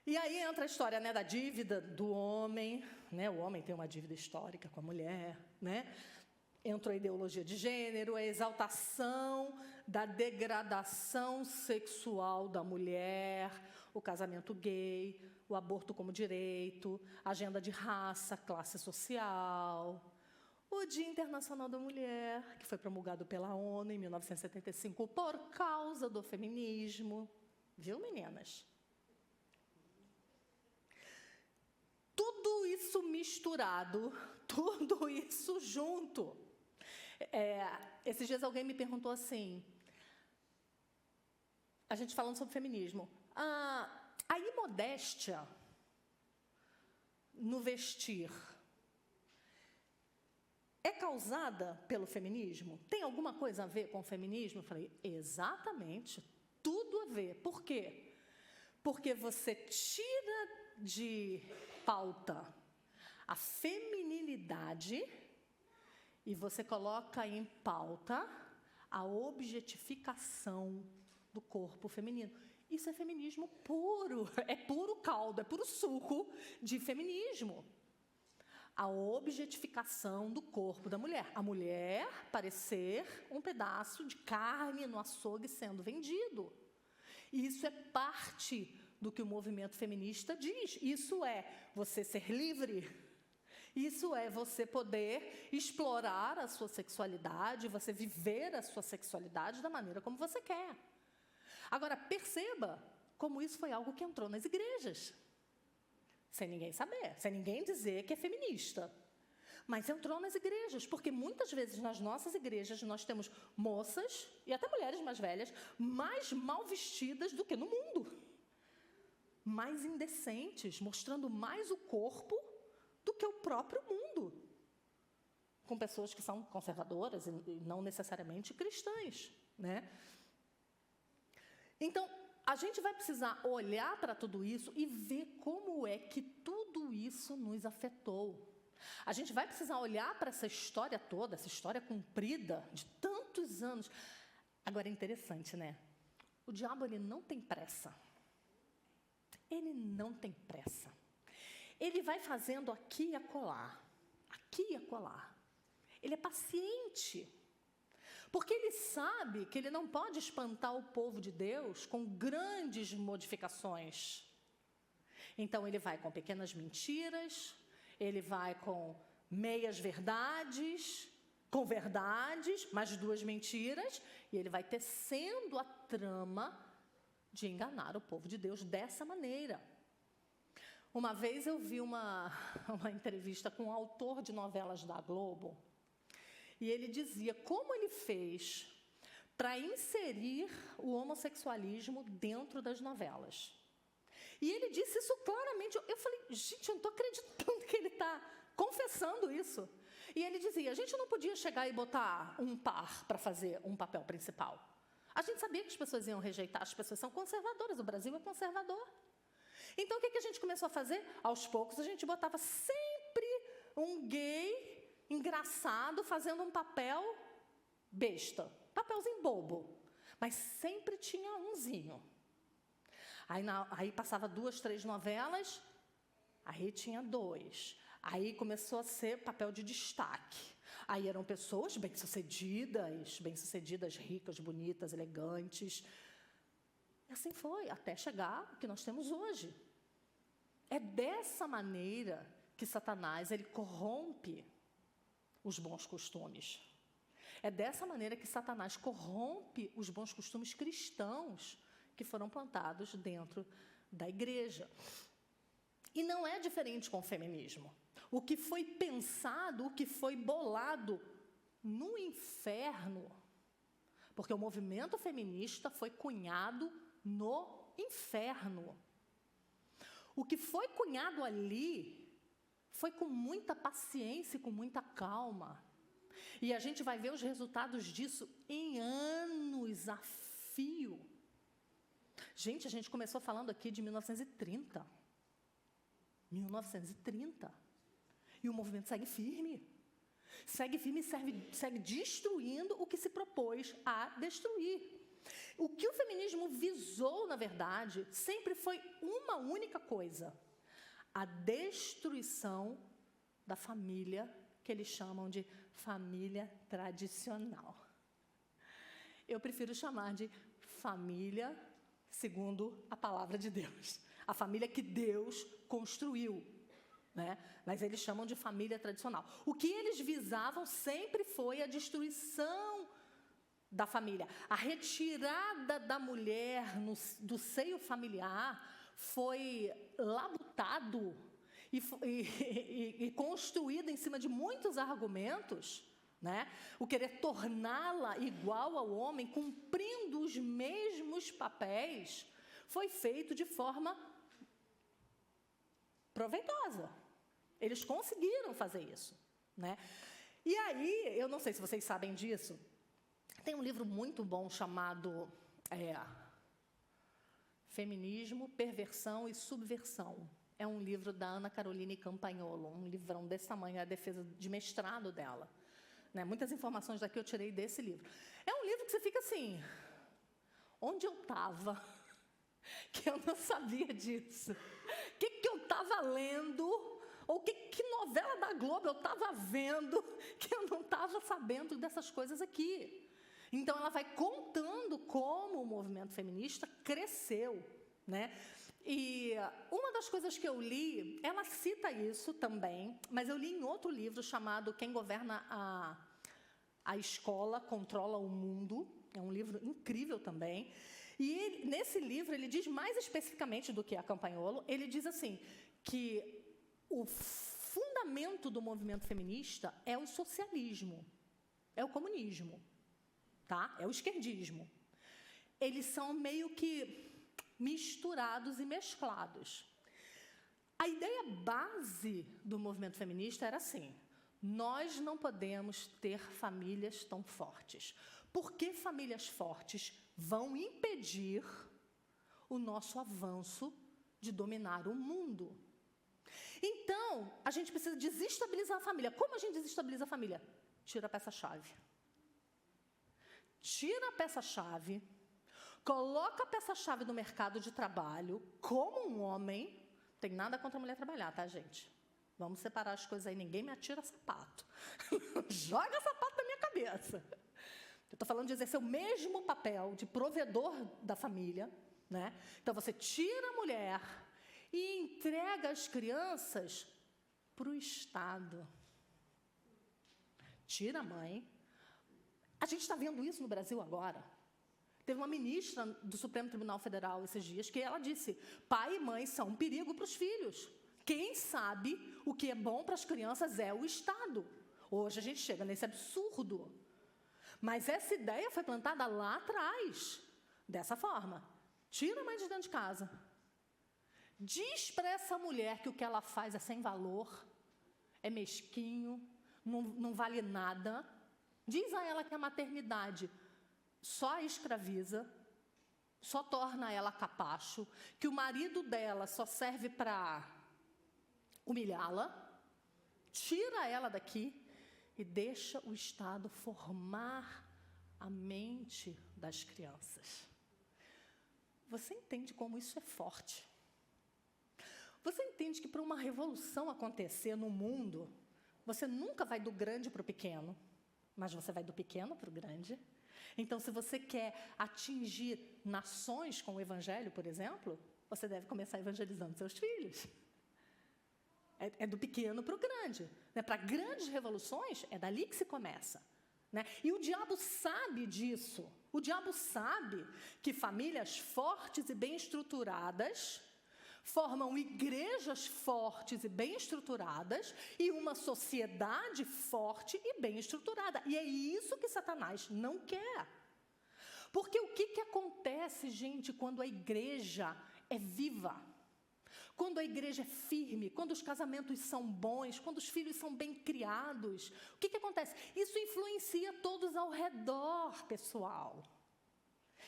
E aí entra a história, né, da dívida do homem, né? O homem tem uma dívida histórica com a mulher, né? Entrou a ideologia de gênero, a exaltação da degradação sexual da mulher, o casamento gay, o aborto como direito, agenda de raça, classe social, o Dia Internacional da Mulher, que foi promulgado pela ONU em 1975 por causa do feminismo. Viu, meninas? Tudo isso misturado, tudo isso junto. Esses dias alguém me perguntou assim, a gente falando sobre feminismo, a imodéstia no vestir é causada pelo feminismo? Tem alguma coisa a ver com o feminismo? Eu falei, exatamente, tudo a ver. Por quê? Porque você tira de pauta a feminilidade e você coloca em pauta a objetificação do corpo feminino. Isso é feminismo puro, é puro caldo, é puro suco de feminismo. A objetificação do corpo da mulher. A mulher parecer um pedaço de carne no açougue sendo vendido. Isso é parte do que o movimento feminista diz. Isso é você ser livre. Isso é você poder explorar a sua sexualidade, você viver a sua sexualidade da maneira como você quer. Agora, perceba como isso foi algo que entrou nas igrejas. Sem ninguém saber, sem ninguém dizer que é feminista. Mas entrou nas igrejas, porque muitas vezes nas nossas igrejas nós temos moças, e até mulheres mais velhas, mais mal vestidas do que no mundo. Mais indecentes, mostrando mais o corpo do que o próprio mundo. Com pessoas que são conservadoras e não necessariamente cristãs, né? Então, a gente vai precisar olhar para tudo isso e ver como é que tudo isso nos afetou. A gente vai precisar olhar para essa história toda, essa história comprida de tantos anos. Agora, é interessante, né? O diabo, ele não tem pressa. Ele não tem pressa. Ele vai fazendo aqui e acolá. Aqui e acolá. Ele é paciente. Porque ele sabe que ele não pode espantar o povo de Deus com grandes modificações. Então, ele vai com pequenas mentiras, ele vai com meias verdades, com verdades, mais 2 mentiras, e ele vai tecendo a trama de enganar o povo de Deus dessa maneira. Uma vez eu vi uma entrevista com um autor de novelas da Globo, e ele dizia como ele fez para inserir o homossexualismo dentro das novelas. E ele disse isso claramente. Eu falei, gente, eu não estou acreditando que ele está confessando isso. E ele dizia, a gente não podia chegar e botar um par para fazer um papel principal. A gente sabia que as pessoas iam rejeitar, as pessoas são conservadoras, o Brasil é conservador. Então, o que a gente começou a fazer? Aos poucos, a gente botava sempre um gay engraçado, fazendo um papel besta, papelzinho bobo, mas sempre tinha umzinho. Aí passava 2, 3 novelas, aí tinha 2. Aí começou a ser papel de destaque. Aí eram pessoas bem-sucedidas, ricas, bonitas, elegantes. E assim foi, até chegar ao que nós temos hoje. É dessa maneira que Satanás, ele corrompe os bons costumes. É dessa maneira que Satanás corrompe os bons costumes cristãos que foram plantados dentro da igreja. E não é diferente com o feminismo. O que foi pensado, o que foi bolado no inferno, porque o movimento feminista foi cunhado no inferno. O que foi cunhado ali foi com muita paciência e com muita calma. E a gente vai ver os resultados disso em anos a fio. Gente, a gente começou falando aqui de 1930. 1930. E o movimento segue firme. Segue firme e segue destruindo o que se propôs a destruir. O que o feminismo visou, na verdade, sempre foi uma única coisa: a destruição da família, que eles chamam de família tradicional. Eu prefiro chamar de família segundo a palavra de Deus. A família que Deus construiu, né? Mas eles chamam de família tradicional. O que eles visavam sempre foi a destruição da família. A retirada da mulher do seio familiar foi labutado e construído em cima de muitos argumentos, né? O querer torná-la igual ao homem, cumprindo os mesmos papéis, foi feito de forma proveitosa. Eles conseguiram fazer isso, né? E aí, eu não sei se vocês sabem disso, tem um livro muito bom chamado Feminismo, Perversão e Subversão. É um livro da Ana Caroline Campagnolo, um livrão desse tamanho, é a defesa de mestrado dela. Né? Muitas informações daqui eu tirei desse livro. É um livro que você fica assim, onde eu estava, que eu não sabia disso? O que eu estava lendo? Ou que novela da Globo eu estava vendo que eu não estava sabendo dessas coisas aqui? Então, ela vai contando como o movimento feminista cresceu, né? E uma das coisas que eu li, ela cita isso também, mas eu li em outro livro chamado Quem Governa a Escola Controla o Mundo. É um livro incrível também. E nesse livro, ele diz mais especificamente do que a Campagnolo, ele diz assim, que o fundamento do movimento feminista é o socialismo, é o comunismo, tá? É o esquerdismo. Eles são meio que misturados e mesclados. A ideia base do movimento feminista era assim, nós não podemos ter famílias tão fortes, porque famílias fortes vão impedir o nosso avanço de dominar o mundo. Então, a gente precisa desestabilizar a família. Como a gente desestabiliza a família? Tira a peça-chave. Tira a peça-chave, coloca a peça-chave no mercado de trabalho, como um homem. Não tem nada contra a mulher trabalhar, tá, gente? Vamos separar as coisas aí. Ninguém me atira sapato. Joga sapato na minha cabeça. Eu estou falando de exercer o mesmo papel de provedor da família, né? Então, você tira a mulher e entrega as crianças para o Estado. Tira a mãe. A gente está vendo isso no Brasil agora. Teve uma ministra do Supremo Tribunal Federal esses dias que ela disse, pai e mãe são um perigo para os filhos. Quem sabe o que é bom para as crianças é o Estado. Hoje a gente chega nesse absurdo. Mas essa ideia foi plantada lá atrás, dessa forma. Tira a mãe de dentro de casa. Diz para essa mulher que o que ela faz é sem valor, é mesquinho, não vale nada. Diz a ela que a maternidade só a escraviza, só torna ela capacho, que o marido dela só serve para humilhá-la, tira ela daqui e deixa o Estado formar a mente das crianças. Você entende como isso é forte? Você entende que para uma revolução acontecer no mundo, você nunca vai do grande para o pequeno, mas você vai do pequeno para o grande. Então, se você quer atingir nações com o Evangelho, por exemplo, você deve começar evangelizando seus filhos. É do pequeno para o grande. Né? Para grandes revoluções, é dali que se começa. Né? E o diabo sabe disso. O diabo sabe que famílias fortes e bem estruturadas formam igrejas fortes e bem estruturadas e uma sociedade forte e bem estruturada. E é isso que Satanás não quer. Porque o que acontece, gente, quando a igreja é viva? Quando a igreja é firme, quando os casamentos são bons, quando os filhos são bem criados, o que acontece? Isso influencia todos ao redor, pessoal.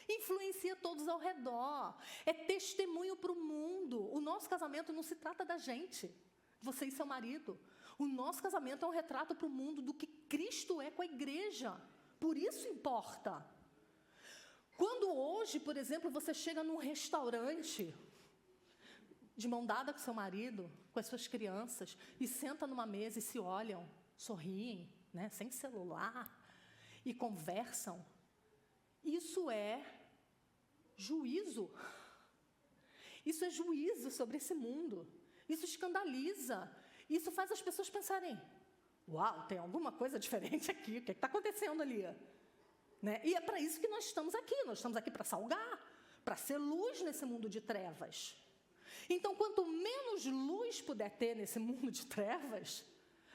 Influencia todos ao redor. É testemunho para o mundo. O nosso casamento não se trata da gente, você e seu marido. O nosso casamento é um retrato para o mundo do que Cristo é com a igreja. Por isso importa. Quando hoje, por exemplo, você chega num restaurante, de mão dada com seu marido, com as suas crianças, e senta numa mesa e se olham, sorriem, né, sem celular, e conversam, isso é juízo. Isso é juízo sobre esse mundo. Isso escandaliza. Isso faz as pessoas pensarem, uau, tem alguma coisa diferente aqui, o que está acontecendo ali? Né? E é para isso que nós estamos aqui para salgar, para ser luz nesse mundo de trevas. Então, quanto menos luz puder ter nesse mundo de trevas,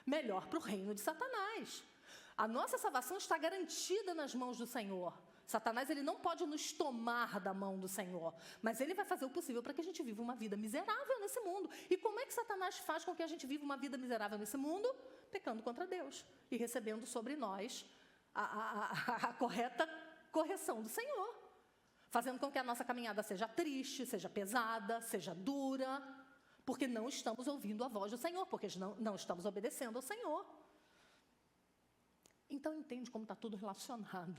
melhor para o reino de Satanás. A nossa salvação está garantida nas mãos do Senhor. Satanás, ele não pode nos tomar da mão do Senhor, mas ele vai fazer o possível para que a gente viva uma vida miserável nesse mundo. E como é que Satanás faz com que a gente viva uma vida miserável nesse mundo? Pecando contra Deus e recebendo sobre nós a correta correção do Senhor, fazendo com que a nossa caminhada seja triste, seja pesada, seja dura, porque não estamos ouvindo a voz do Senhor, porque não estamos obedecendo ao Senhor. Então, entende como está tudo relacionado.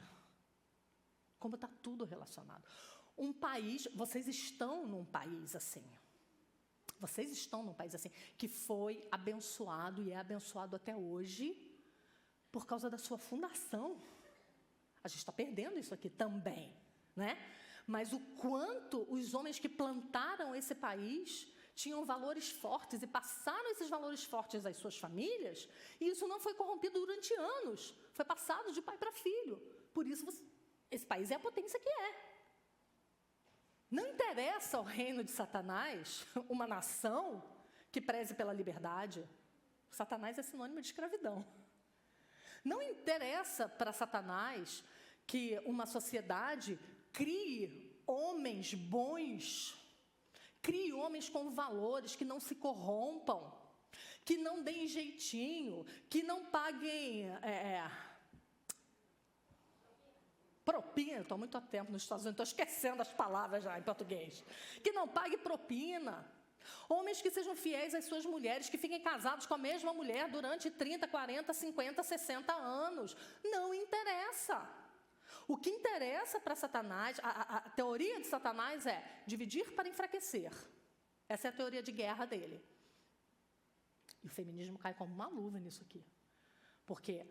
Como está tudo relacionado. Um país, vocês estão num país assim. Vocês estão num país assim, que foi abençoado e é abençoado até hoje por causa da sua fundação. A gente está perdendo isso aqui também, né? Mas o quanto os homens que plantaram esse país tinham valores fortes e passaram esses valores fortes às suas famílias, e isso não foi corrompido durante anos, foi passado de pai para filho. Por isso, esse país é a potência que é. Não interessa ao reino de Satanás uma nação que preze pela liberdade. Satanás é sinônimo de escravidão. Não interessa para Satanás que uma sociedade crie homens bons, crie homens com valores, que não se corrompam, que não deem jeitinho, que não paguem propina. Estou há muito tempo nos Estados Unidos, estou esquecendo as palavras já em português. Que não pague propina. Homens que sejam fiéis às suas mulheres, que fiquem casados com a mesma mulher durante 30, 40, 50, 60 anos. Não interessa. O que interessa para Satanás, a teoria de Satanás é dividir para enfraquecer. Essa é a teoria de guerra dele. E o feminismo cai como uma luva nisso aqui. Porque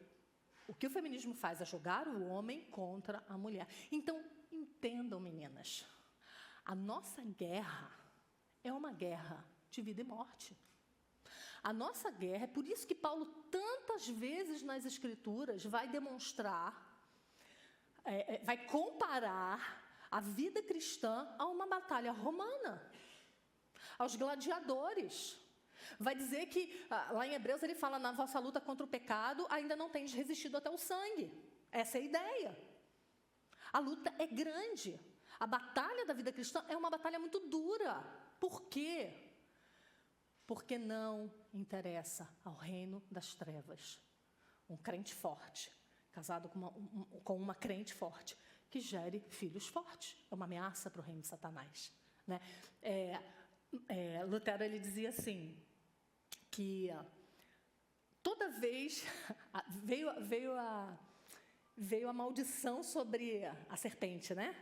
o que o feminismo faz é jogar o homem contra a mulher. Então, entendam, meninas, a nossa guerra é uma guerra de vida e morte. A nossa guerra, é por isso que Paulo, tantas vezes nas Escrituras, vai demonstrar, vai comparar a vida cristã a uma batalha romana, aos gladiadores. Vai dizer que, lá em Hebreus, ele fala, na vossa luta contra o pecado, ainda não tendes resistido até o sangue. Essa é a ideia. A luta é grande. A batalha da vida cristã é uma batalha muito dura. Por quê? Porque não interessa ao reino das trevas um crente forte, casado com uma crente forte, que gere filhos fortes. É uma ameaça para o reino de Satanás, né? Lutero, ele dizia assim, que toda vez veio a maldição sobre a serpente, né?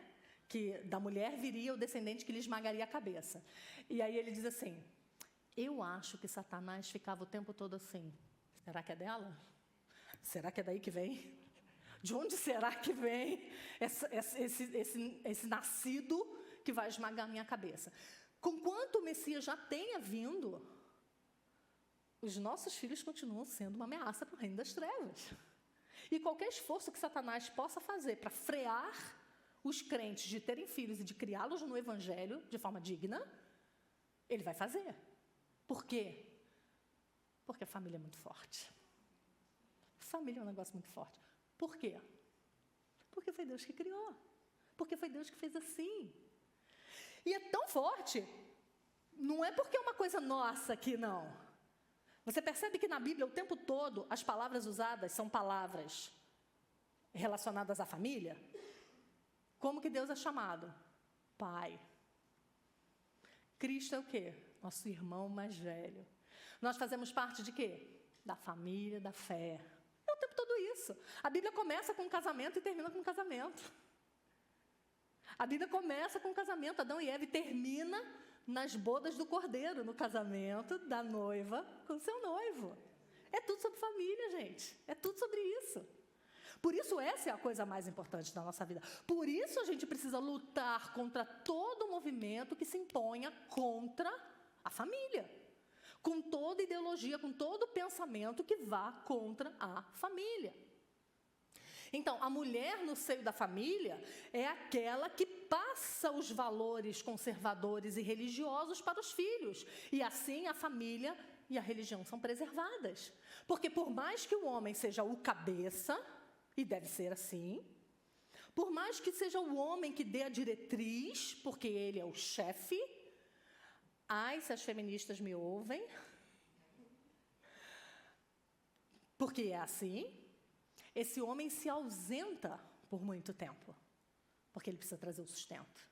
Que da mulher viria o descendente que lhe esmagaria a cabeça. E aí ele diz assim, eu acho que Satanás ficava o tempo todo assim, será que é dela? Será que é daí que vem? De onde será que vem esse nascido que vai esmagar a minha cabeça? Conquanto o Messias já tenha vindo, os nossos filhos continuam sendo uma ameaça para o reino das trevas. E qualquer esforço que Satanás possa fazer para frear os crentes de terem filhos e de criá-los no Evangelho de forma digna, ele vai fazer. Por quê? Porque a família é muito forte. Família é um negócio muito forte. Por quê? Porque foi Deus que criou. Porque foi Deus que fez assim. E é tão forte, não é porque é uma coisa nossa aqui, não. Você percebe que na Bíblia, o tempo todo, as palavras usadas são palavras relacionadas à família? Como que Deus é chamado? Pai. Cristo é o quê? Nosso irmão mais velho. Nós fazemos parte de quê? Da família, da fé. É o tempo todo isso. A Bíblia começa com um casamento e termina com um casamento. A Bíblia começa com o casamento, Adão e Eva, e termina nas bodas do cordeiro, no casamento da noiva com seu noivo. É tudo sobre família, gente. É tudo sobre isso. Por isso, essa é a coisa mais importante da nossa vida. Por isso, a gente precisa lutar contra todo movimento que se imponha contra a família. Com toda ideologia, com todo pensamento que vá contra a família. Então, a mulher no seio da família é aquela que passa os valores conservadores e religiosos para os filhos. E assim a família e a religião são preservadas. Porque por mais que o homem seja o cabeça, e deve ser assim, Por mais que seja o homem que dê a diretriz, porque ele é o chefe, ai, se as feministas me ouvem, porque é assim, esse homem se ausenta por muito tempo, porque ele precisa trazer o sustento.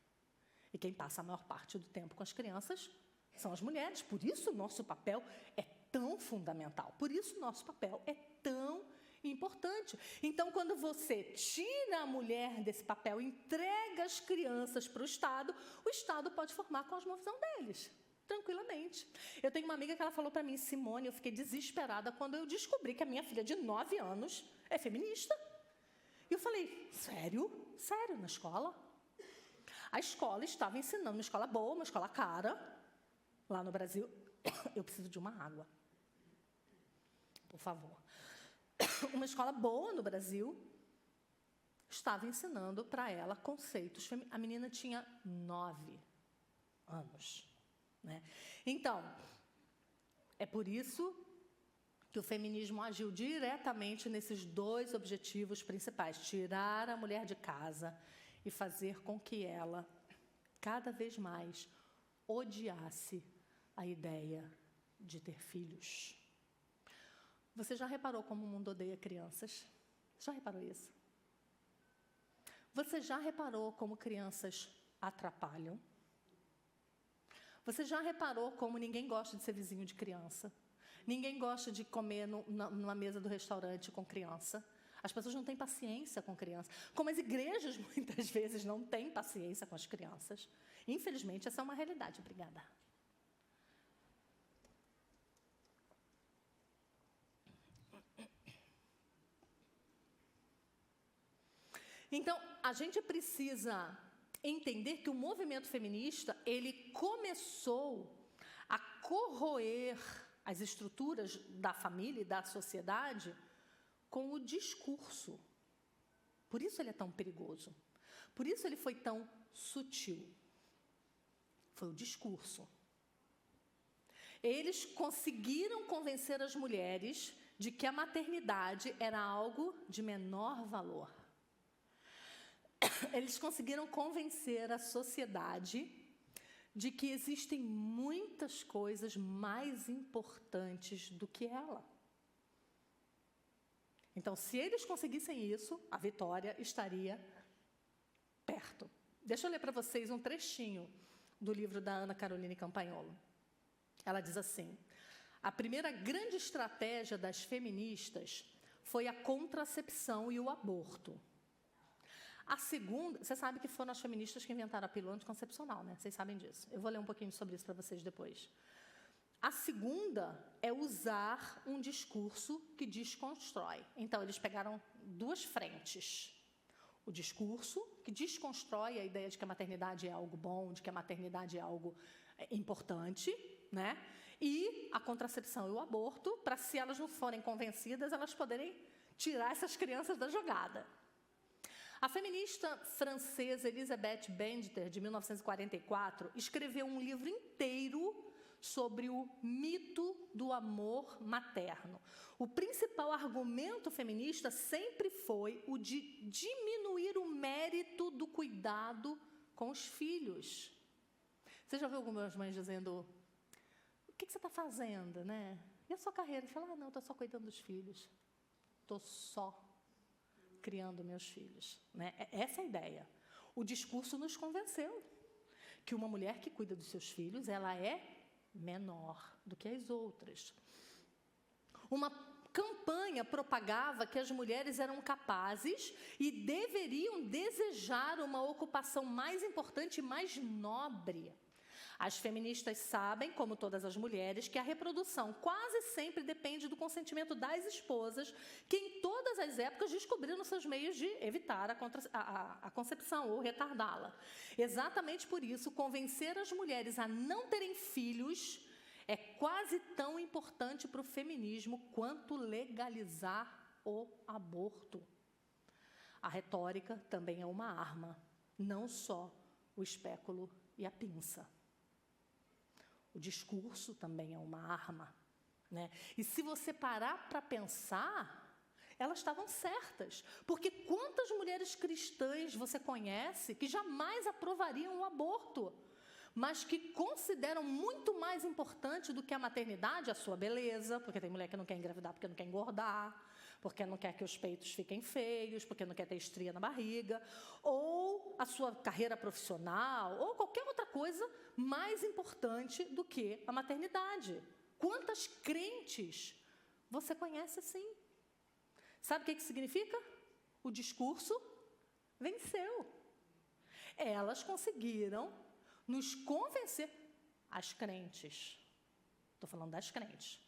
E quem passa a maior parte do tempo com as crianças são as mulheres. Por isso o nosso papel é tão fundamental, por isso o nosso papel é tão importante. Então, quando você tira a mulher desse papel, entrega as crianças para o Estado pode formar a cosmovisão deles, tranquilamente. Eu tenho uma amiga que ela falou para mim, Simone, eu fiquei desesperada quando eu descobri que a minha filha de 9 anos é feminista. E eu falei, sério? Sério, na escola? A escola estava ensinando, uma escola boa, uma escola cara, lá no Brasil. Eu preciso de uma água. Por favor. Uma escola boa no Brasil estava ensinando para ela conceitos. A menina tinha 9 anos. Né? Então, é por isso que o feminismo agiu diretamente nesses 2 objetivos principais: tirar a mulher de casa e fazer com que ela, cada vez mais, odiasse a ideia de ter filhos. Você já reparou como o mundo odeia crianças? Já reparou isso? Você já reparou como crianças atrapalham? Você já reparou como ninguém gosta de ser vizinho de criança? Ninguém gosta de comer numa mesa do restaurante com criança? As pessoas não têm paciência com criança. Como as igrejas, muitas vezes, não têm paciência com as crianças. Infelizmente, essa é uma realidade. Obrigada. Então, a gente precisa entender que o movimento feminista, ele começou a corroer as estruturas da família e da sociedade com o discurso. Por isso ele é tão perigoso. Por isso ele foi tão sutil. Foi o discurso. Eles conseguiram convencer as mulheres de que a maternidade era algo de menor valor. Eles conseguiram convencer a sociedade de que existem muitas coisas mais importantes do que ela. Então, se eles conseguissem isso, a vitória estaria perto. Deixa eu ler para vocês um trechinho do livro da Ana Caroline Campagnolo. Ela diz assim: a primeira grande estratégia das feministas foi a contracepção e o aborto. A segunda, você sabe que foram as feministas que inventaram a pílula anticoncepcional, né? Vocês sabem disso. Eu vou ler um pouquinho sobre isso para vocês depois. A segunda é usar um discurso que desconstrói. Então, eles pegaram 2 frentes. O discurso, que desconstrói a ideia de que a maternidade é algo bom, de que a maternidade é algo importante, né? E a contracepção e o aborto, para, se elas não forem convencidas, elas poderem tirar essas crianças da jogada. A feminista francesa Elisabeth Bender, de 1944, escreveu um livro inteiro sobre o mito do amor materno. O principal argumento feminista sempre foi o de diminuir o mérito do cuidado com os filhos. Você já viu algumas mães dizendo: o que você está fazendo, né? E a sua carreira? Você fala: não, estou só cuidando dos filhos. Estou só criando meus filhos. Né? Essa é a ideia. O discurso nos convenceu que uma mulher que cuida dos seus filhos, ela é menor do que as outras. Uma campanha propagava que as mulheres eram capazes e deveriam desejar uma ocupação mais importante e mais nobre. As feministas sabem, como todas as mulheres, que a reprodução quase sempre depende do consentimento das esposas, que em todas as épocas descobriram seus meios de evitar a concepção ou retardá-la. Exatamente por isso, convencer as mulheres a não terem filhos é quase tão importante para o feminismo quanto legalizar o aborto. A retórica também é uma arma, não só o espéculo e a pinça. O discurso também é uma arma, né? E se você parar para pensar, elas estavam certas. Porque quantas mulheres cristãs você conhece que jamais aprovariam o aborto, mas que consideram muito mais importante do que a maternidade a sua beleza, porque tem mulher que não quer engravidar porque não quer engordar, porque não quer que os peitos fiquem feios, porque não quer ter estria na barriga, ou a sua carreira profissional, ou qualquer outra coisa mais importante do que a maternidade. Quantas crentes você conhece assim? Sabe o que significa? O discurso venceu. Elas conseguiram nos convencer, as crentes, estou falando das crentes,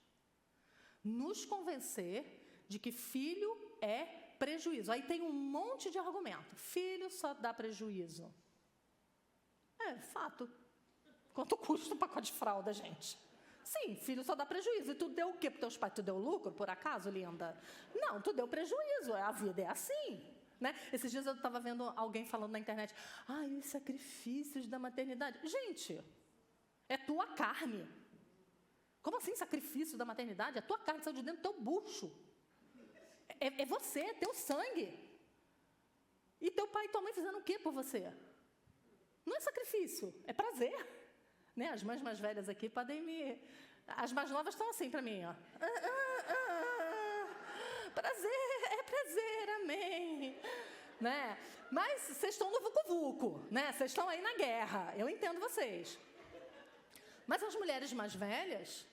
nos convencer de que filho é prejuízo. Aí tem um monte de argumento. Filho só dá prejuízo. É, fato. Quanto custa um pacote de fralda, gente? Sim, filho só dá prejuízo. E tu deu o quê para teus pais? Tu deu lucro, por acaso, linda? Não, tu deu prejuízo. A vida é assim. Né? Esses dias eu estava vendo alguém falando na internet, os sacrifícios da maternidade. Gente, é tua carne. Como assim sacrifício da maternidade? É tua carne, saiu de dentro do teu bucho. É você, é teu sangue. E teu pai e tua mãe fizeram o quê por você? Não é sacrifício, é prazer. Né? As mães mais velhas aqui podem me... As mais novas estão assim para mim, ó. Prazer, é prazer, amém. Né? Mas vocês estão no vucu-vucu, né? Vocês estão aí na guerra, eu entendo vocês. Mas as mulheres mais velhas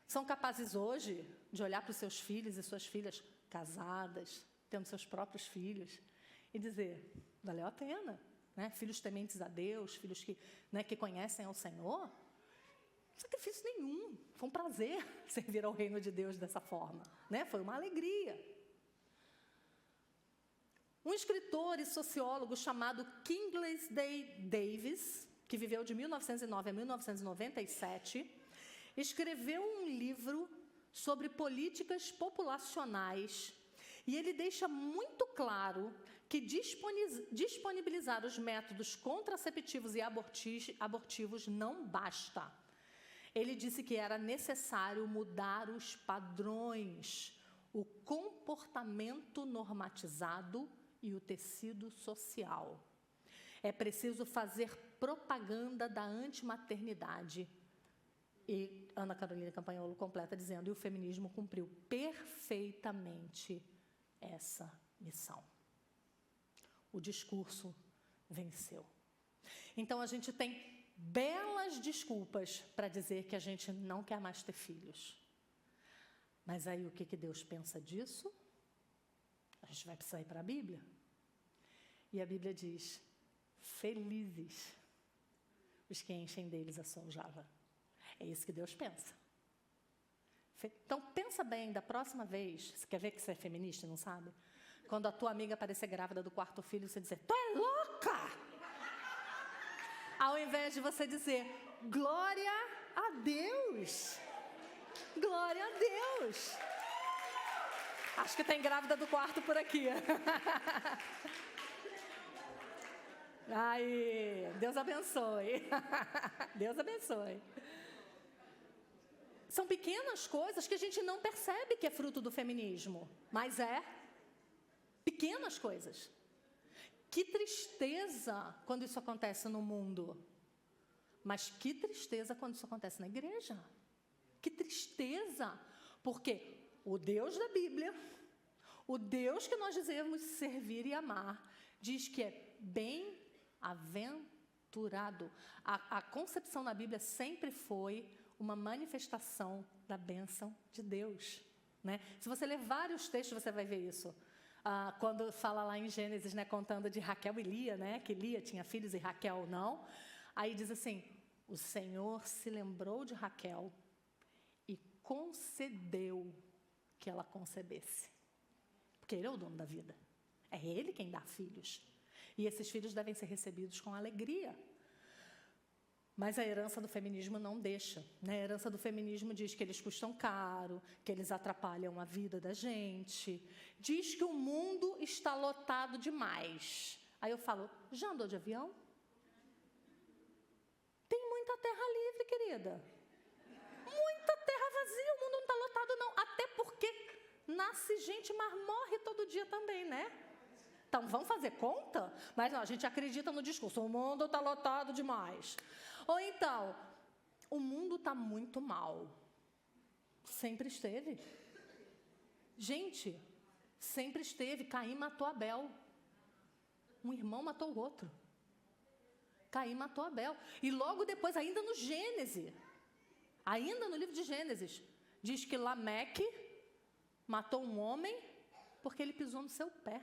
são capazes hoje de olhar para os seus filhos e suas filhas casadas, tendo seus próprios filhos, e dizer, valeu a pena. Né? Filhos tementes a Deus, filhos que, né, que conhecem ao Senhor. Sacrifício nenhum, foi um prazer servir ao reino de Deus dessa forma, né? Foi uma alegria. Um escritor e sociólogo chamado Kingsley Davis, que viveu de 1909 a 1997, escreveu um livro sobre políticas populacionais e ele deixa muito claro que disponibilizar os métodos contraceptivos e abortivos não basta. Ele disse que era necessário mudar os padrões, o comportamento normatizado e o tecido social. É preciso fazer propaganda da antimaternidade. E Ana Carolina Campanholo completa dizendo, e o feminismo cumpriu perfeitamente essa missão. O discurso venceu. Então, a gente tem belas desculpas para dizer que a gente não quer mais ter filhos. Mas aí o que Deus pensa disso? A gente vai precisar ir para a Bíblia. E a Bíblia diz, felizes os que enchem deles a sua aljava. É isso que Deus pensa. Então, pensa bem, da próxima vez, você quer ver que você é feminista, não sabe? Quando a tua amiga aparecer grávida do quarto filho, você dizer, tu é louca! Ao invés de você dizer, glória a Deus! Glória a Deus! Acho que tem grávida do quarto por aqui. Ai, Deus abençoe. Deus abençoe. São pequenas coisas que a gente não percebe que é fruto do feminismo, mas é pequenas coisas. Que tristeza quando isso acontece no mundo, mas que tristeza quando isso acontece na igreja. Que tristeza, porque o Deus da Bíblia, o Deus que nós devemos servir e amar, diz que é bem-aventurado. A concepção na Bíblia sempre foi uma manifestação da bênção de Deus. Né? Se você ler vários textos, você vai ver isso. Quando fala lá em Gênesis, né, contando de Raquel e Lia, né, que Lia tinha filhos e Raquel não, aí diz assim, o Senhor se lembrou de Raquel e concedeu que ela concebesse. Porque Ele é o dono da vida. É Ele quem dá filhos. E esses filhos devem ser recebidos com alegria. Mas a herança do feminismo não deixa. Né? A herança do feminismo diz que eles custam caro, que eles atrapalham a vida da gente. Diz que o mundo está lotado demais. Aí eu falo, já andou de avião? Tem muita terra livre, querida. Muita terra vazia, o mundo não está lotado, não. Até porque Nasce gente, mas morre todo dia também, né? Então, vamos fazer conta? Mas não, a gente acredita no discurso, o mundo está lotado demais. Ou então, o mundo está muito mal. Sempre esteve. Gente, sempre esteve. Caim matou Abel. Um irmão matou o outro. Caim matou Abel. E logo depois, ainda no Gênesis, ainda no livro de Gênesis, diz que Lameque matou um homem porque ele pisou no seu pé.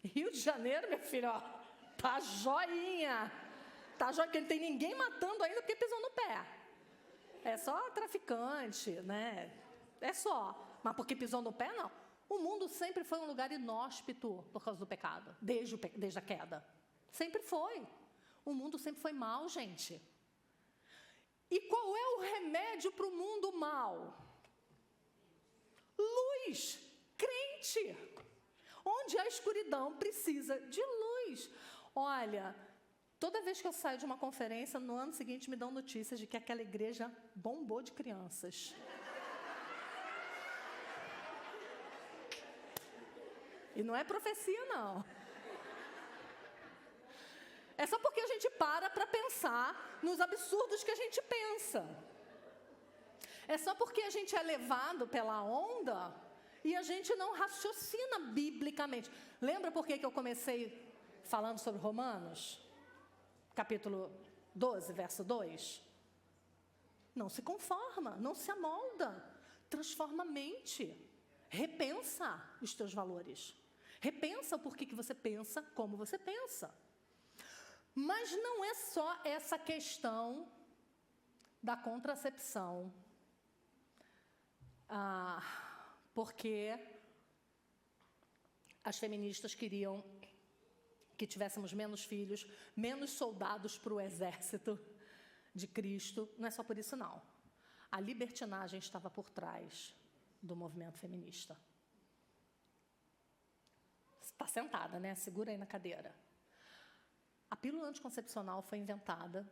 Rio de Janeiro, meu filho, ó, tá joinha. Tá joinha, porque não tem ninguém matando ainda porque pisou no pé. É só traficante, né? É só. Mas porque pisou no pé, não. O mundo sempre foi um lugar inóspito por causa do pecado, desde a queda. Sempre foi. O mundo sempre foi mal, gente. E qual é o remédio para o mundo mal? Luz. Crente. Onde a escuridão precisa de luz. Olha, toda vez que eu saio de uma conferência, no ano seguinte me dão notícias de que aquela igreja bombou de crianças. E não é profecia, não. É só porque a gente para pensar nos absurdos que a gente pensa. É só porque a gente é levado pela onda e a gente não raciocina biblicamente. Lembra por que eu comecei falando sobre Romanos? Capítulo 12, verso 2. Não se conforma, não se amolda. Transforma a mente. Repensa os teus valores. Repensa o porquê que você pensa como você pensa. Mas não é só essa questão da contracepção. Porque as feministas queriam que tivéssemos menos filhos, menos soldados para o exército de Cristo. Não é só por isso, não. A libertinagem estava por trás do movimento feminista. Está sentada, né? Segura aí na cadeira. A pílula anticoncepcional foi inventada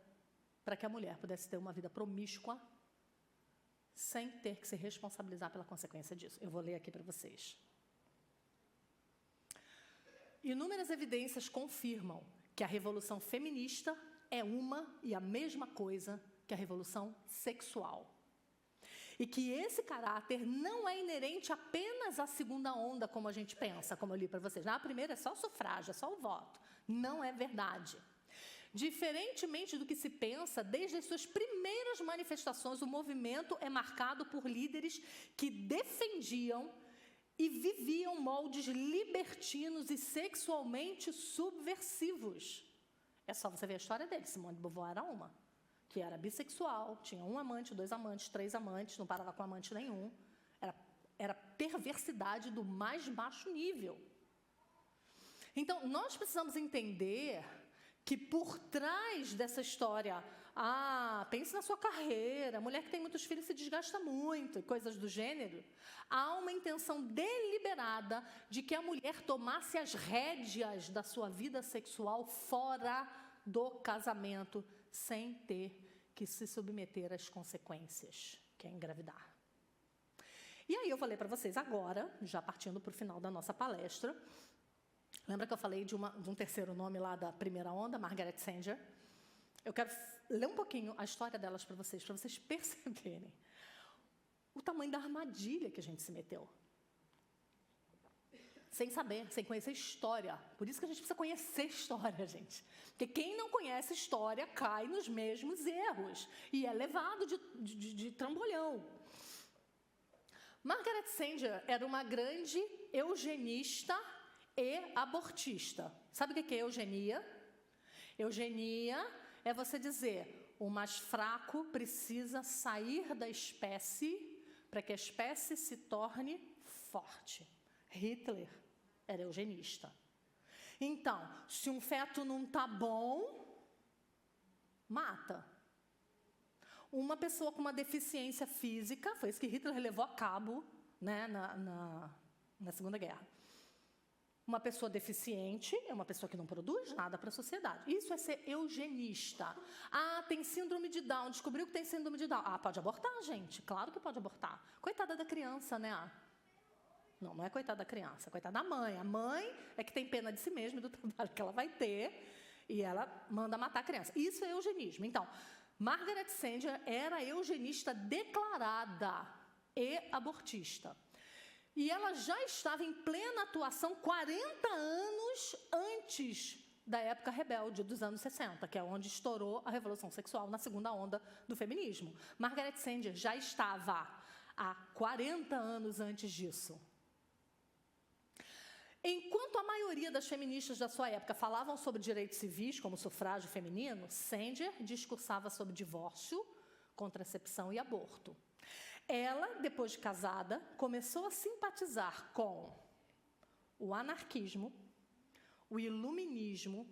para que a mulher pudesse ter uma vida promíscua sem ter que se responsabilizar pela consequência disso. Eu vou ler aqui para vocês. Inúmeras evidências confirmam que a revolução feminista é uma e a mesma coisa que a revolução sexual. E que esse caráter não é inerente apenas à segunda onda, como a gente pensa, como eu li para vocês. Na primeira é só o sufrágio, é só o voto. Não é verdade. Diferentemente do que se pensa, desde as suas primeiras manifestações, o movimento é marcado por líderes que defendiam e viviam moldes libertinos e sexualmente subversivos. É só você ver a história dele. Simone de Beauvoir era uma, que era bissexual, tinha um amante, 2 amantes, 3 amantes, não parava com amante nenhum. Era perversidade do mais baixo nível. Então, nós precisamos entender que por trás dessa história, pense na sua carreira, a mulher que tem muitos filhos se desgasta muito, e coisas do gênero, há uma intenção deliberada de que a mulher tomasse as rédeas da sua vida sexual fora do casamento, sem ter que se submeter às consequências, que é engravidar. E aí eu falei para vocês agora, já partindo para o final da nossa palestra, lembra que eu falei de um terceiro nome lá da primeira onda, Margaret Sanger? Eu quero ler um pouquinho a história delas para vocês perceberem o tamanho da armadilha que a gente se meteu. Sem saber, sem conhecer história. Por isso que a gente precisa conhecer história, gente. Porque quem não conhece história cai nos mesmos erros e é levado de trambolhão. Margaret Sanger era uma grande eugenista e abortista. Sabe o que é eugenia? Eugenia é você dizer, o mais fraco precisa sair da espécie para que a espécie se torne forte. Hitler era eugenista. Então, se um feto não está bom, mata. Uma pessoa com uma deficiência física, foi isso que Hitler levou a cabo, né, na Segunda Guerra. Uma pessoa deficiente é uma pessoa que não produz nada para a sociedade. Isso é ser eugenista. Tem síndrome de Down. Descobriu que tem síndrome de Down. Pode abortar, gente. Claro que pode abortar. Coitada da criança, né? Não, não é coitada da criança, é coitada da mãe. A mãe é que tem pena de si mesma e do trabalho que ela vai ter, e ela manda matar a criança. Isso é eugenismo. Então, Margaret Sanger era eugenista declarada e abortista. E ela já estava em plena atuação 40 anos antes da época rebelde, dos anos 60, que é onde estourou a revolução sexual na segunda onda do feminismo. Margaret Sanger já estava há 40 anos antes disso. Enquanto a maioria das feministas da sua época falavam sobre direitos civis, como sufrágio feminino, Sanger discursava sobre divórcio, contracepção e aborto. Ela, depois de casada, começou a simpatizar com o anarquismo, o iluminismo,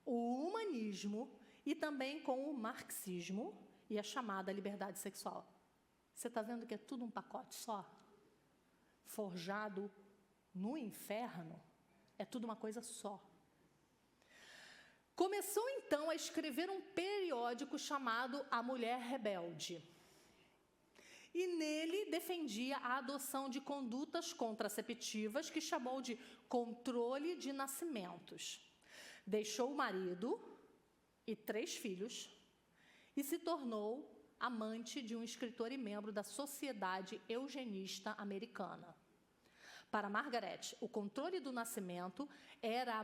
o humanismo e também com o marxismo e a chamada liberdade sexual. Você está vendo que é tudo um pacote só? Forjado no inferno, é tudo uma coisa só. Começou então a escrever um periódico chamado A Mulher Rebelde. E nele defendia a adoção de condutas contraceptivas que chamou de controle de nascimentos. Deixou o marido e 3 filhos e se tornou amante de um escritor e membro da Sociedade Eugenista Americana. Para Margaret, o controle do nascimento era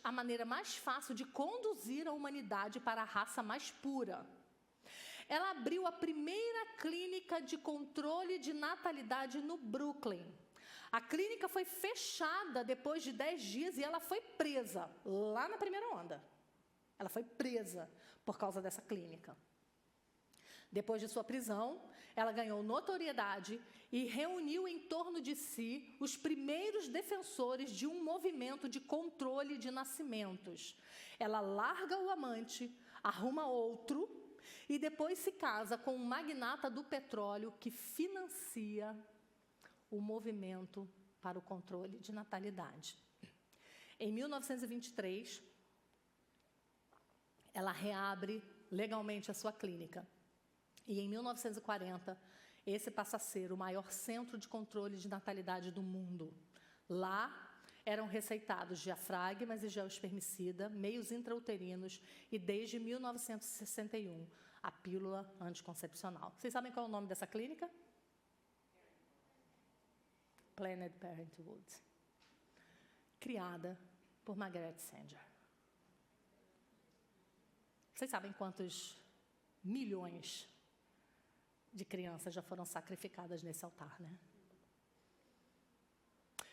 a maneira mais fácil de conduzir a humanidade para a raça mais pura. Ela abriu a primeira clínica de controle de natalidade no Brooklyn. A clínica foi fechada depois de 10 dias e ela foi presa, lá na primeira onda. Ela foi presa por causa dessa clínica. Depois de sua prisão, ela ganhou notoriedade e reuniu em torno de si os primeiros defensores de um movimento de controle de nascimentos. Ela larga o amante, arruma outro e depois se casa com um magnata do petróleo que financia o movimento para o controle de natalidade. Em 1923, ela reabre legalmente a sua clínica. E em 1940, esse passa a ser o maior centro de controle de natalidade do mundo. Lá eram receitados diafragmas e geoespermicida, meios intrauterinos e, desde 1961, a pílula anticoncepcional. Vocês sabem qual é o nome dessa clínica? Planned Parenthood. Criada por Margaret Sanger. Vocês sabem quantos milhões de crianças já foram sacrificadas nesse altar, né?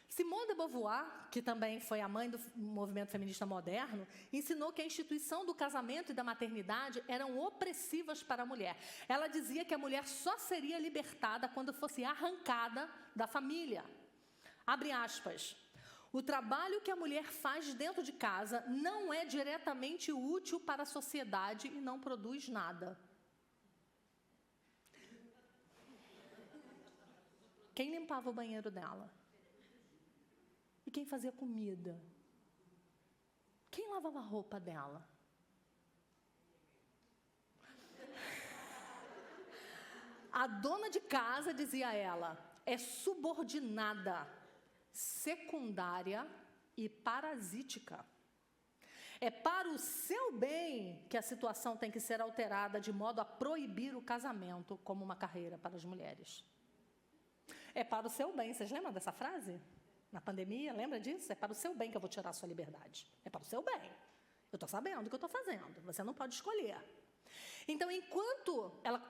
Simone de Beauvoir, que também foi a mãe do movimento feminista moderno, ensinou que a instituição do casamento e da maternidade eram opressivas para a mulher. Ela dizia que a mulher só seria libertada quando fosse arrancada da família. Abre aspas. O trabalho que a mulher faz dentro de casa não é diretamente útil para a sociedade e não produz nada. Quem limpava o banheiro dela? E quem fazia comida? Quem lavava a roupa dela? A dona de casa, dizia ela, é subordinada, secundária e parasítica. É para o seu bem que a situação tem que ser alterada de modo a proibir o casamento como uma carreira para as mulheres. É para o seu bem. Vocês lembram dessa frase? Na pandemia, lembra disso? É para o seu bem que eu vou tirar a sua liberdade. É para o seu bem. Eu estou sabendo o que eu estou fazendo. Você não pode escolher. Então,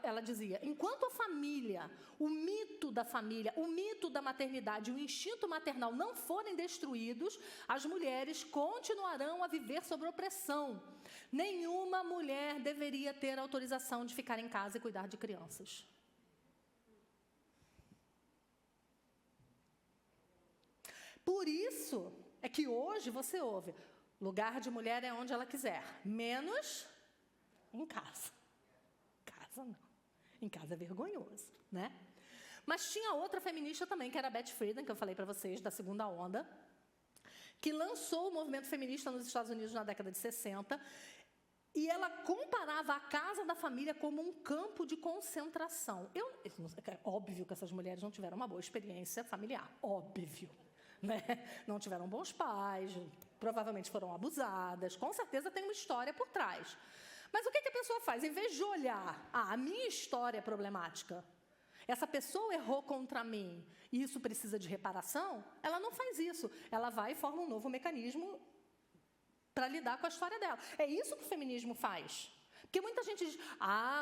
ela dizia, enquanto a família, o mito da família, o mito da maternidade, o instinto maternal não forem destruídos, as mulheres continuarão a viver sob opressão. Nenhuma mulher deveria ter autorização de ficar em casa e cuidar de crianças. Por isso é que hoje você ouve, lugar de mulher é onde ela quiser, menos em casa. Casa não. Em casa é vergonhoso, né? Mas tinha outra feminista também, que era a Beth Friedan, que eu falei para vocês, da segunda onda, que lançou o movimento feminista nos Estados Unidos na década de 60. E ela comparava a casa da família como um campo de concentração. É óbvio que essas mulheres não tiveram uma boa experiência familiar, óbvio, né? Não tiveram bons pais, provavelmente foram abusadas, com certeza tem uma história por trás. Mas o que a pessoa faz? Em vez de olhar, a minha história é problemática, essa pessoa errou contra mim e isso precisa de reparação, ela não faz isso. Ela vai e forma um novo mecanismo para lidar com a história dela. É isso que o feminismo faz. Porque muita gente diz,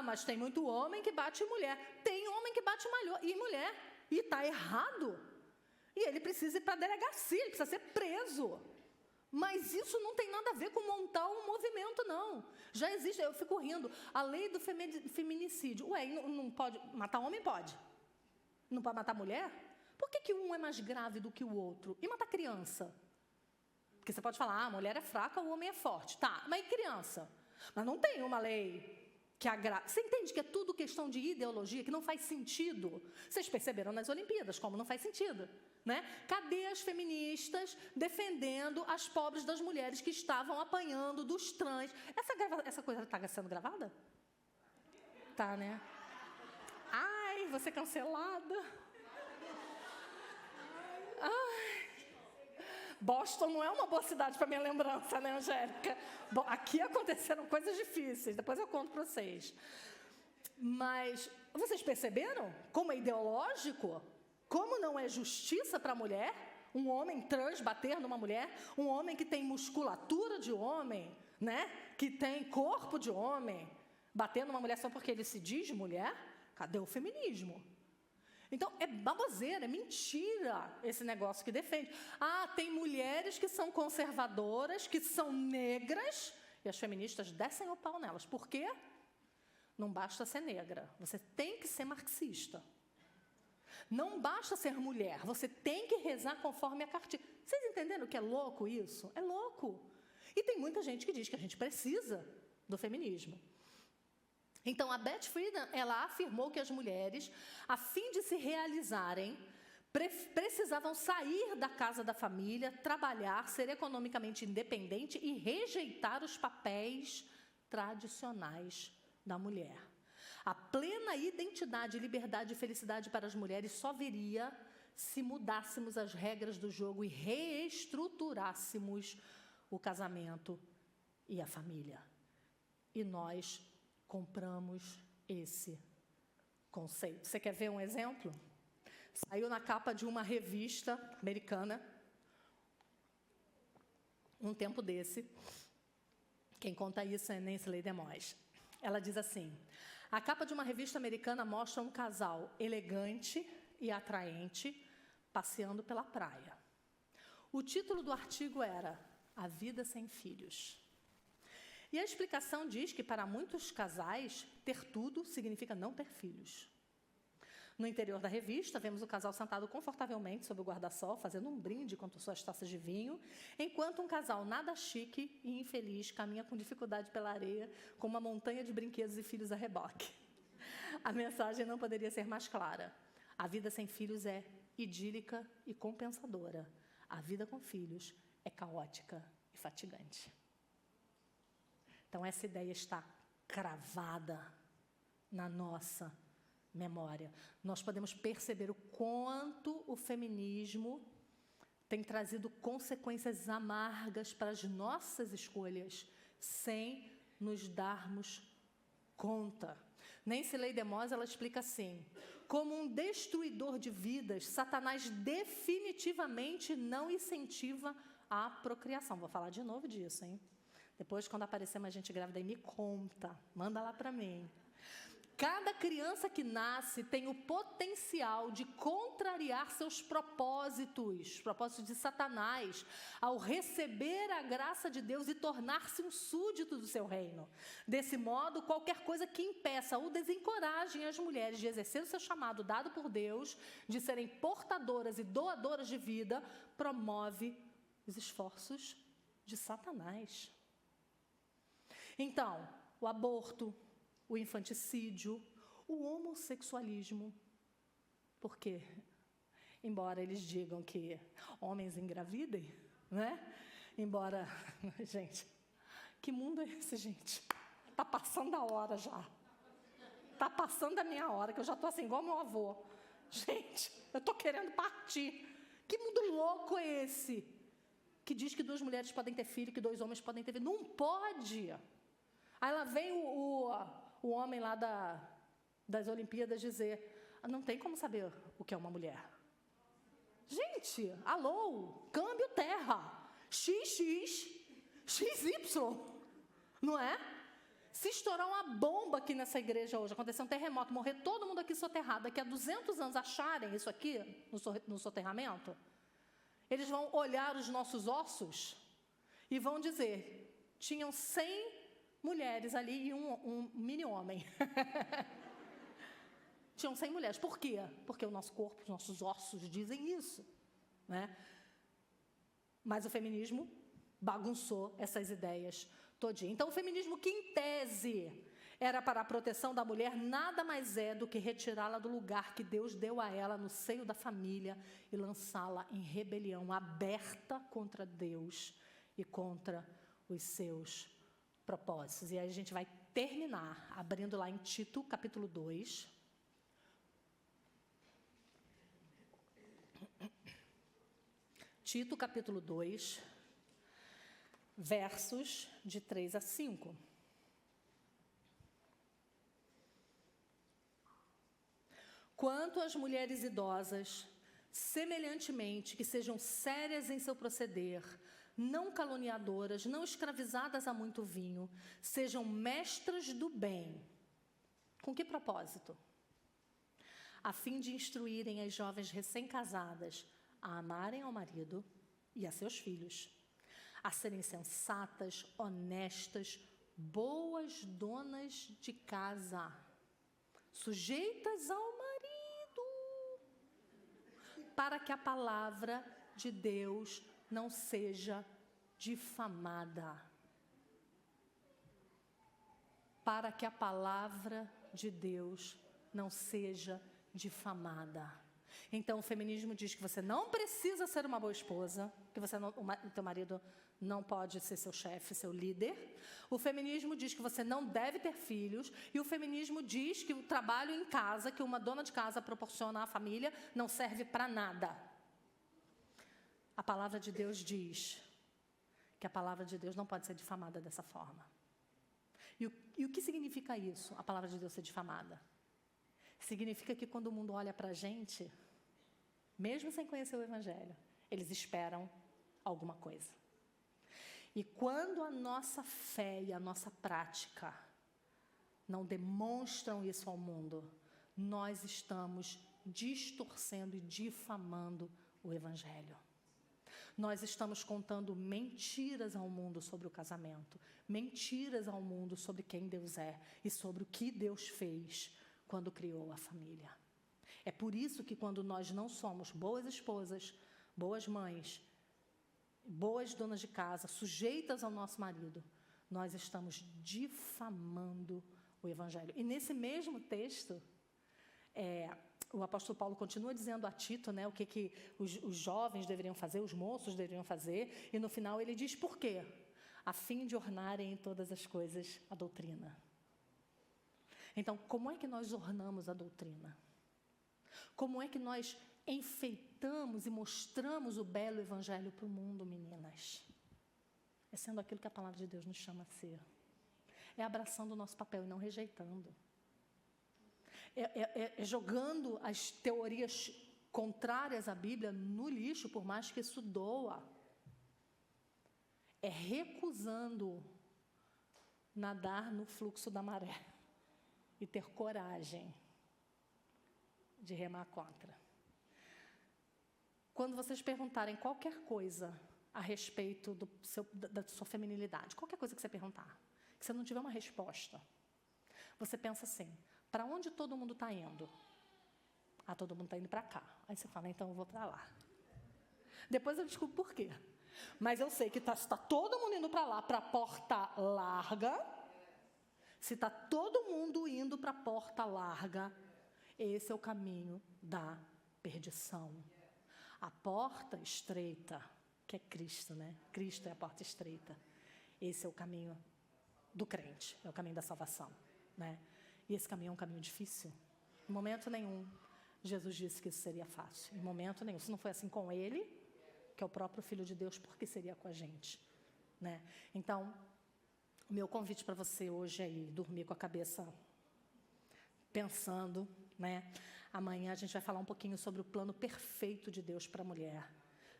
mas tem muito homem que bate em mulher. Tem homem que bate em mulher. E está errado. E ele precisa ir para a delegacia, ele precisa ser preso. Mas isso não tem nada a ver com montar um movimento, não. Já existe, eu fico rindo, a lei do feminicídio. Ué, não pode matar homem? Pode. Não pode matar mulher? Por que um é mais grave do que o outro? E matar criança? Porque você pode falar, a mulher é fraca, o homem é forte. Tá, mas e criança? Mas não tem uma lei que agrava. Você entende que é tudo questão de ideologia, que não faz sentido? Vocês perceberam nas Olimpíadas como não faz sentido, né? Cadê as feministas defendendo as pobres das mulheres que estavam apanhando dos trans? Essa coisa está sendo gravada? Tá, né? Ai, vou ser cancelada. Ai. Boston não é uma boa cidade para minha lembrança, né, Angélica? Bom, aqui aconteceram coisas difíceis, depois eu conto para vocês. Mas vocês perceberam como é ideológico? Como não é justiça para a mulher? Um homem trans bater numa mulher? Um homem que tem musculatura de homem, né? Que tem corpo de homem, bater numa mulher só porque ele se diz mulher? Cadê o feminismo? Então, é baboseira, é mentira esse negócio que defende. Tem mulheres que são conservadoras, que são negras, e as feministas descem o pau nelas. Por quê? Não basta ser negra, você tem que ser marxista. Não basta ser mulher, você tem que rezar conforme a cartilha. Vocês entenderam que é louco isso? É louco. E tem muita gente que diz que a gente precisa do feminismo. Então, a Beth Friedan, ela afirmou que as mulheres, a fim de se realizarem, precisavam sair da casa da família, trabalhar, ser economicamente independente e rejeitar os papéis tradicionais da mulher. A plena identidade, liberdade e felicidade para as mulheres só viria se mudássemos as regras do jogo e reestruturássemos o casamento e a família. E nós compramos esse conceito. Você quer ver um exemplo? Saiu na capa de uma revista americana, um tempo desse. Quem conta isso é Nancy Leigh DeMoss. Ela diz assim: a capa de uma revista americana mostra um casal elegante e atraente passeando pela praia. O título do artigo era A Vida Sem Filhos. E a explicação diz que, para muitos casais, ter tudo significa não ter filhos. No interior da revista, vemos o casal sentado confortavelmente sob o guarda-sol, fazendo um brinde com suas taças de vinho, enquanto um casal nada chique e infeliz caminha com dificuldade pela areia, com uma montanha de brinquedos e filhos a reboque. A mensagem não poderia ser mais clara. A vida sem filhos é idílica e compensadora. A vida com filhos é caótica e fatigante. Então, essa ideia está cravada na nossa memória. Nós podemos perceber o quanto o feminismo tem trazido consequências amargas para as nossas escolhas, sem nos darmos conta. Nancy Leigh DeMoss, ela explica assim: como um destruidor de vidas, Satanás definitivamente não incentiva a procriação. Vou falar de novo disso, hein? Depois, quando aparecer mais gente grávida aí, me conta, manda lá para mim. Cada criança que nasce tem o potencial de contrariar seus propósitos, os propósitos de Satanás, ao receber a graça de Deus e tornar-se um súdito do seu reino. Desse modo, qualquer coisa que impeça ou desencoraje as mulheres de exercer o seu chamado dado por Deus, de serem portadoras e doadoras de vida, promove os esforços de Satanás. Então, o aborto, o infanticídio, o homossexualismo. Porque, embora eles digam que homens engravidem, né? Embora, gente, que mundo é esse, gente? Tá passando a hora já. Tá passando a minha hora, que eu já tô assim, igual meu avô. Gente, eu tô querendo partir. Que mundo louco é esse? Que diz que 2 mulheres podem ter filho, que 2 homens podem ter filho. Não pode. Aí lá vem o homem lá das Olimpíadas dizer, não tem como saber o que é uma mulher. Gente, alô, câmbio terra, XX, XY, não é? Se estourar uma bomba aqui nessa igreja hoje, acontecer um terremoto, morrer todo mundo aqui soterrado, daqui a 200 anos acharem isso aqui no soterramento, eles vão olhar os nossos ossos e vão dizer, tinham 100 mulheres ali e um mini homem. Tinham 100 mulheres. Por quê? Porque o nosso corpo, os nossos ossos dizem isso, né? Mas o feminismo bagunçou essas ideias todinha. Então, o feminismo que, em tese, era para a proteção da mulher, nada mais é do que retirá-la do lugar que Deus deu a ela no seio da família e lançá-la em rebelião aberta contra Deus e contra os seus propósitos. E aí a gente vai terminar abrindo lá em Tito, capítulo 2. Tito, capítulo 2, versos de 3 a 5. Quanto às mulheres idosas, semelhantemente, que sejam sérias em seu proceder, não caluniadoras, não escravizadas a muito vinho, sejam mestras do bem. Com que propósito? A fim de instruírem as jovens recém-casadas a amarem ao marido e a seus filhos, a serem sensatas, honestas, boas donas de casa, sujeitas ao marido, para que a palavra de Deus não seja difamada. Para que a palavra de Deus não seja difamada. Então, o feminismo diz que você não precisa ser uma boa esposa, que o teu marido não pode ser seu chefe, seu líder. O feminismo diz que você não deve ter filhos. E o feminismo diz que o trabalho em casa, que uma dona de casa proporciona à família, não serve para nada. A palavra de Deus diz que a palavra de Deus não pode ser difamada dessa forma. E o que significa isso, a palavra de Deus ser difamada? Significa que quando o mundo olha para a gente, mesmo sem conhecer o Evangelho, eles esperam alguma coisa. E quando a nossa fé e a nossa prática não demonstram isso ao mundo, nós estamos distorcendo e difamando o Evangelho. Nós estamos contando mentiras ao mundo sobre o casamento, mentiras ao mundo sobre quem Deus é e sobre o que Deus fez quando criou a família. É por isso que quando nós não somos boas esposas, boas mães, boas donas de casa, sujeitas ao nosso marido, nós estamos difamando o Evangelho. E nesse mesmo texto, o apóstolo Paulo continua dizendo a Tito, né, o que os jovens deveriam fazer, os moços deveriam fazer, e no final ele diz por quê? A fim de ornarem em todas as coisas a doutrina. Então, como é que nós ornamos a doutrina? Como é que nós enfeitamos e mostramos o belo Evangelho para o mundo, meninas? É sendo aquilo que a palavra de Deus nos chama a ser. É abraçando o nosso papel e não rejeitando. É jogando as teorias contrárias à Bíblia no lixo, por mais que isso doa. É recusando nadar no fluxo da maré e ter coragem de remar contra. Quando vocês perguntarem qualquer coisa a respeito da sua feminilidade, qualquer coisa que você perguntar, que você não tiver uma resposta, você pensa assim, para onde todo mundo está indo? Ah, todo mundo está indo para cá. Aí você fala, então eu vou para lá. Depois eu descubro por quê. Mas eu sei que se está todo mundo indo para lá, para a porta larga, se está todo mundo indo para a porta larga, esse é o caminho da perdição. A porta estreita, que é Cristo, né? Cristo é a porta estreita. Esse é o caminho do crente, é o caminho da salvação, né? E esse caminho é um caminho difícil. Em momento nenhum, Jesus disse que isso seria fácil. Em momento nenhum. Se não foi assim com ele, que é o próprio Filho de Deus, por que seria com a gente, né? Então, o meu convite para você hoje é ir dormir com a cabeça pensando, né? Amanhã a gente vai falar um pouquinho sobre o plano perfeito de Deus para a mulher,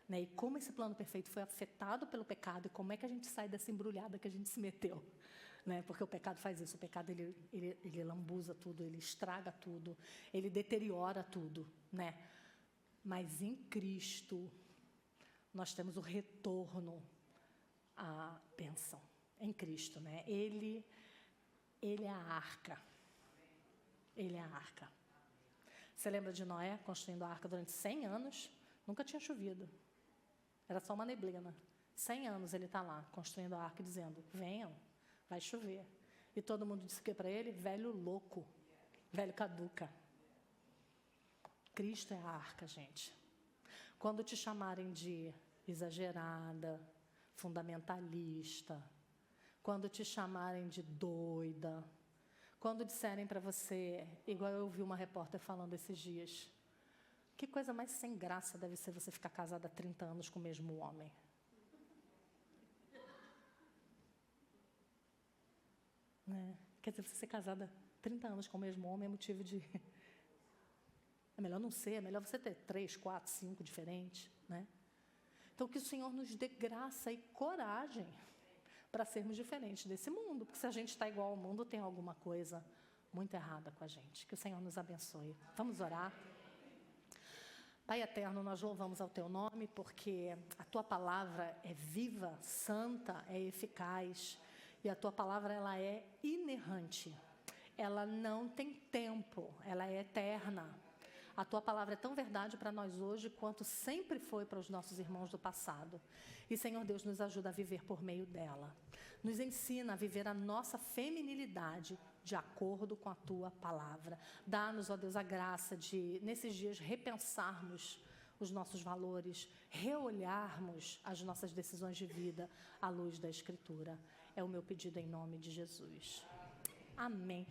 né? E como esse plano perfeito foi afetado pelo pecado e como é que a gente sai dessa embrulhada que a gente se meteu, né? Porque o pecado faz isso. O pecado, ele lambuza tudo, ele estraga tudo, ele deteriora tudo, né? Mas em Cristo nós temos o retorno à bênção. Em Cristo, né? Ele é a arca. Ele é a arca. Você lembra de Noé construindo a arca durante 100 anos? Nunca tinha chovido. Era só uma neblina. 100 anos ele está lá, construindo a arca, dizendo, venham, vai chover. E todo mundo disse o que para ele? Velho louco, velho caduca. Cristo é a arca, gente. Quando te chamarem de exagerada, fundamentalista, quando te chamarem de doida, quando disserem para você, igual eu ouvi uma repórter falando esses dias, que coisa mais sem graça deve ser você ficar casada há 30 anos com o mesmo homem. Né? Quer dizer, você ser casada 30 anos com o mesmo homem é motivo de... É melhor não ser, é melhor você ter 3, 4, 5 diferentes, né? Então, que o Senhor nos dê graça e coragem para sermos diferentes desse mundo, porque se a gente está igual ao mundo, tem alguma coisa muito errada com a gente. Que o Senhor nos abençoe. Vamos orar? Pai eterno, nós louvamos ao Teu nome, porque a Tua palavra é viva, santa, é eficaz, e a Tua palavra ela é inerrante. Ela não tem tempo, ela é eterna. A Tua palavra é tão verdade para nós hoje quanto sempre foi para os nossos irmãos do passado. E, Senhor Deus, nos ajuda a viver por meio dela. Nos ensina a viver a nossa feminilidade de acordo com a Tua palavra. Dá-nos, ó Deus, a graça de, nesses dias, repensarmos os nossos valores, reolharmos as nossas decisões de vida à luz da Escritura. É o meu pedido em nome de Jesus. Amém.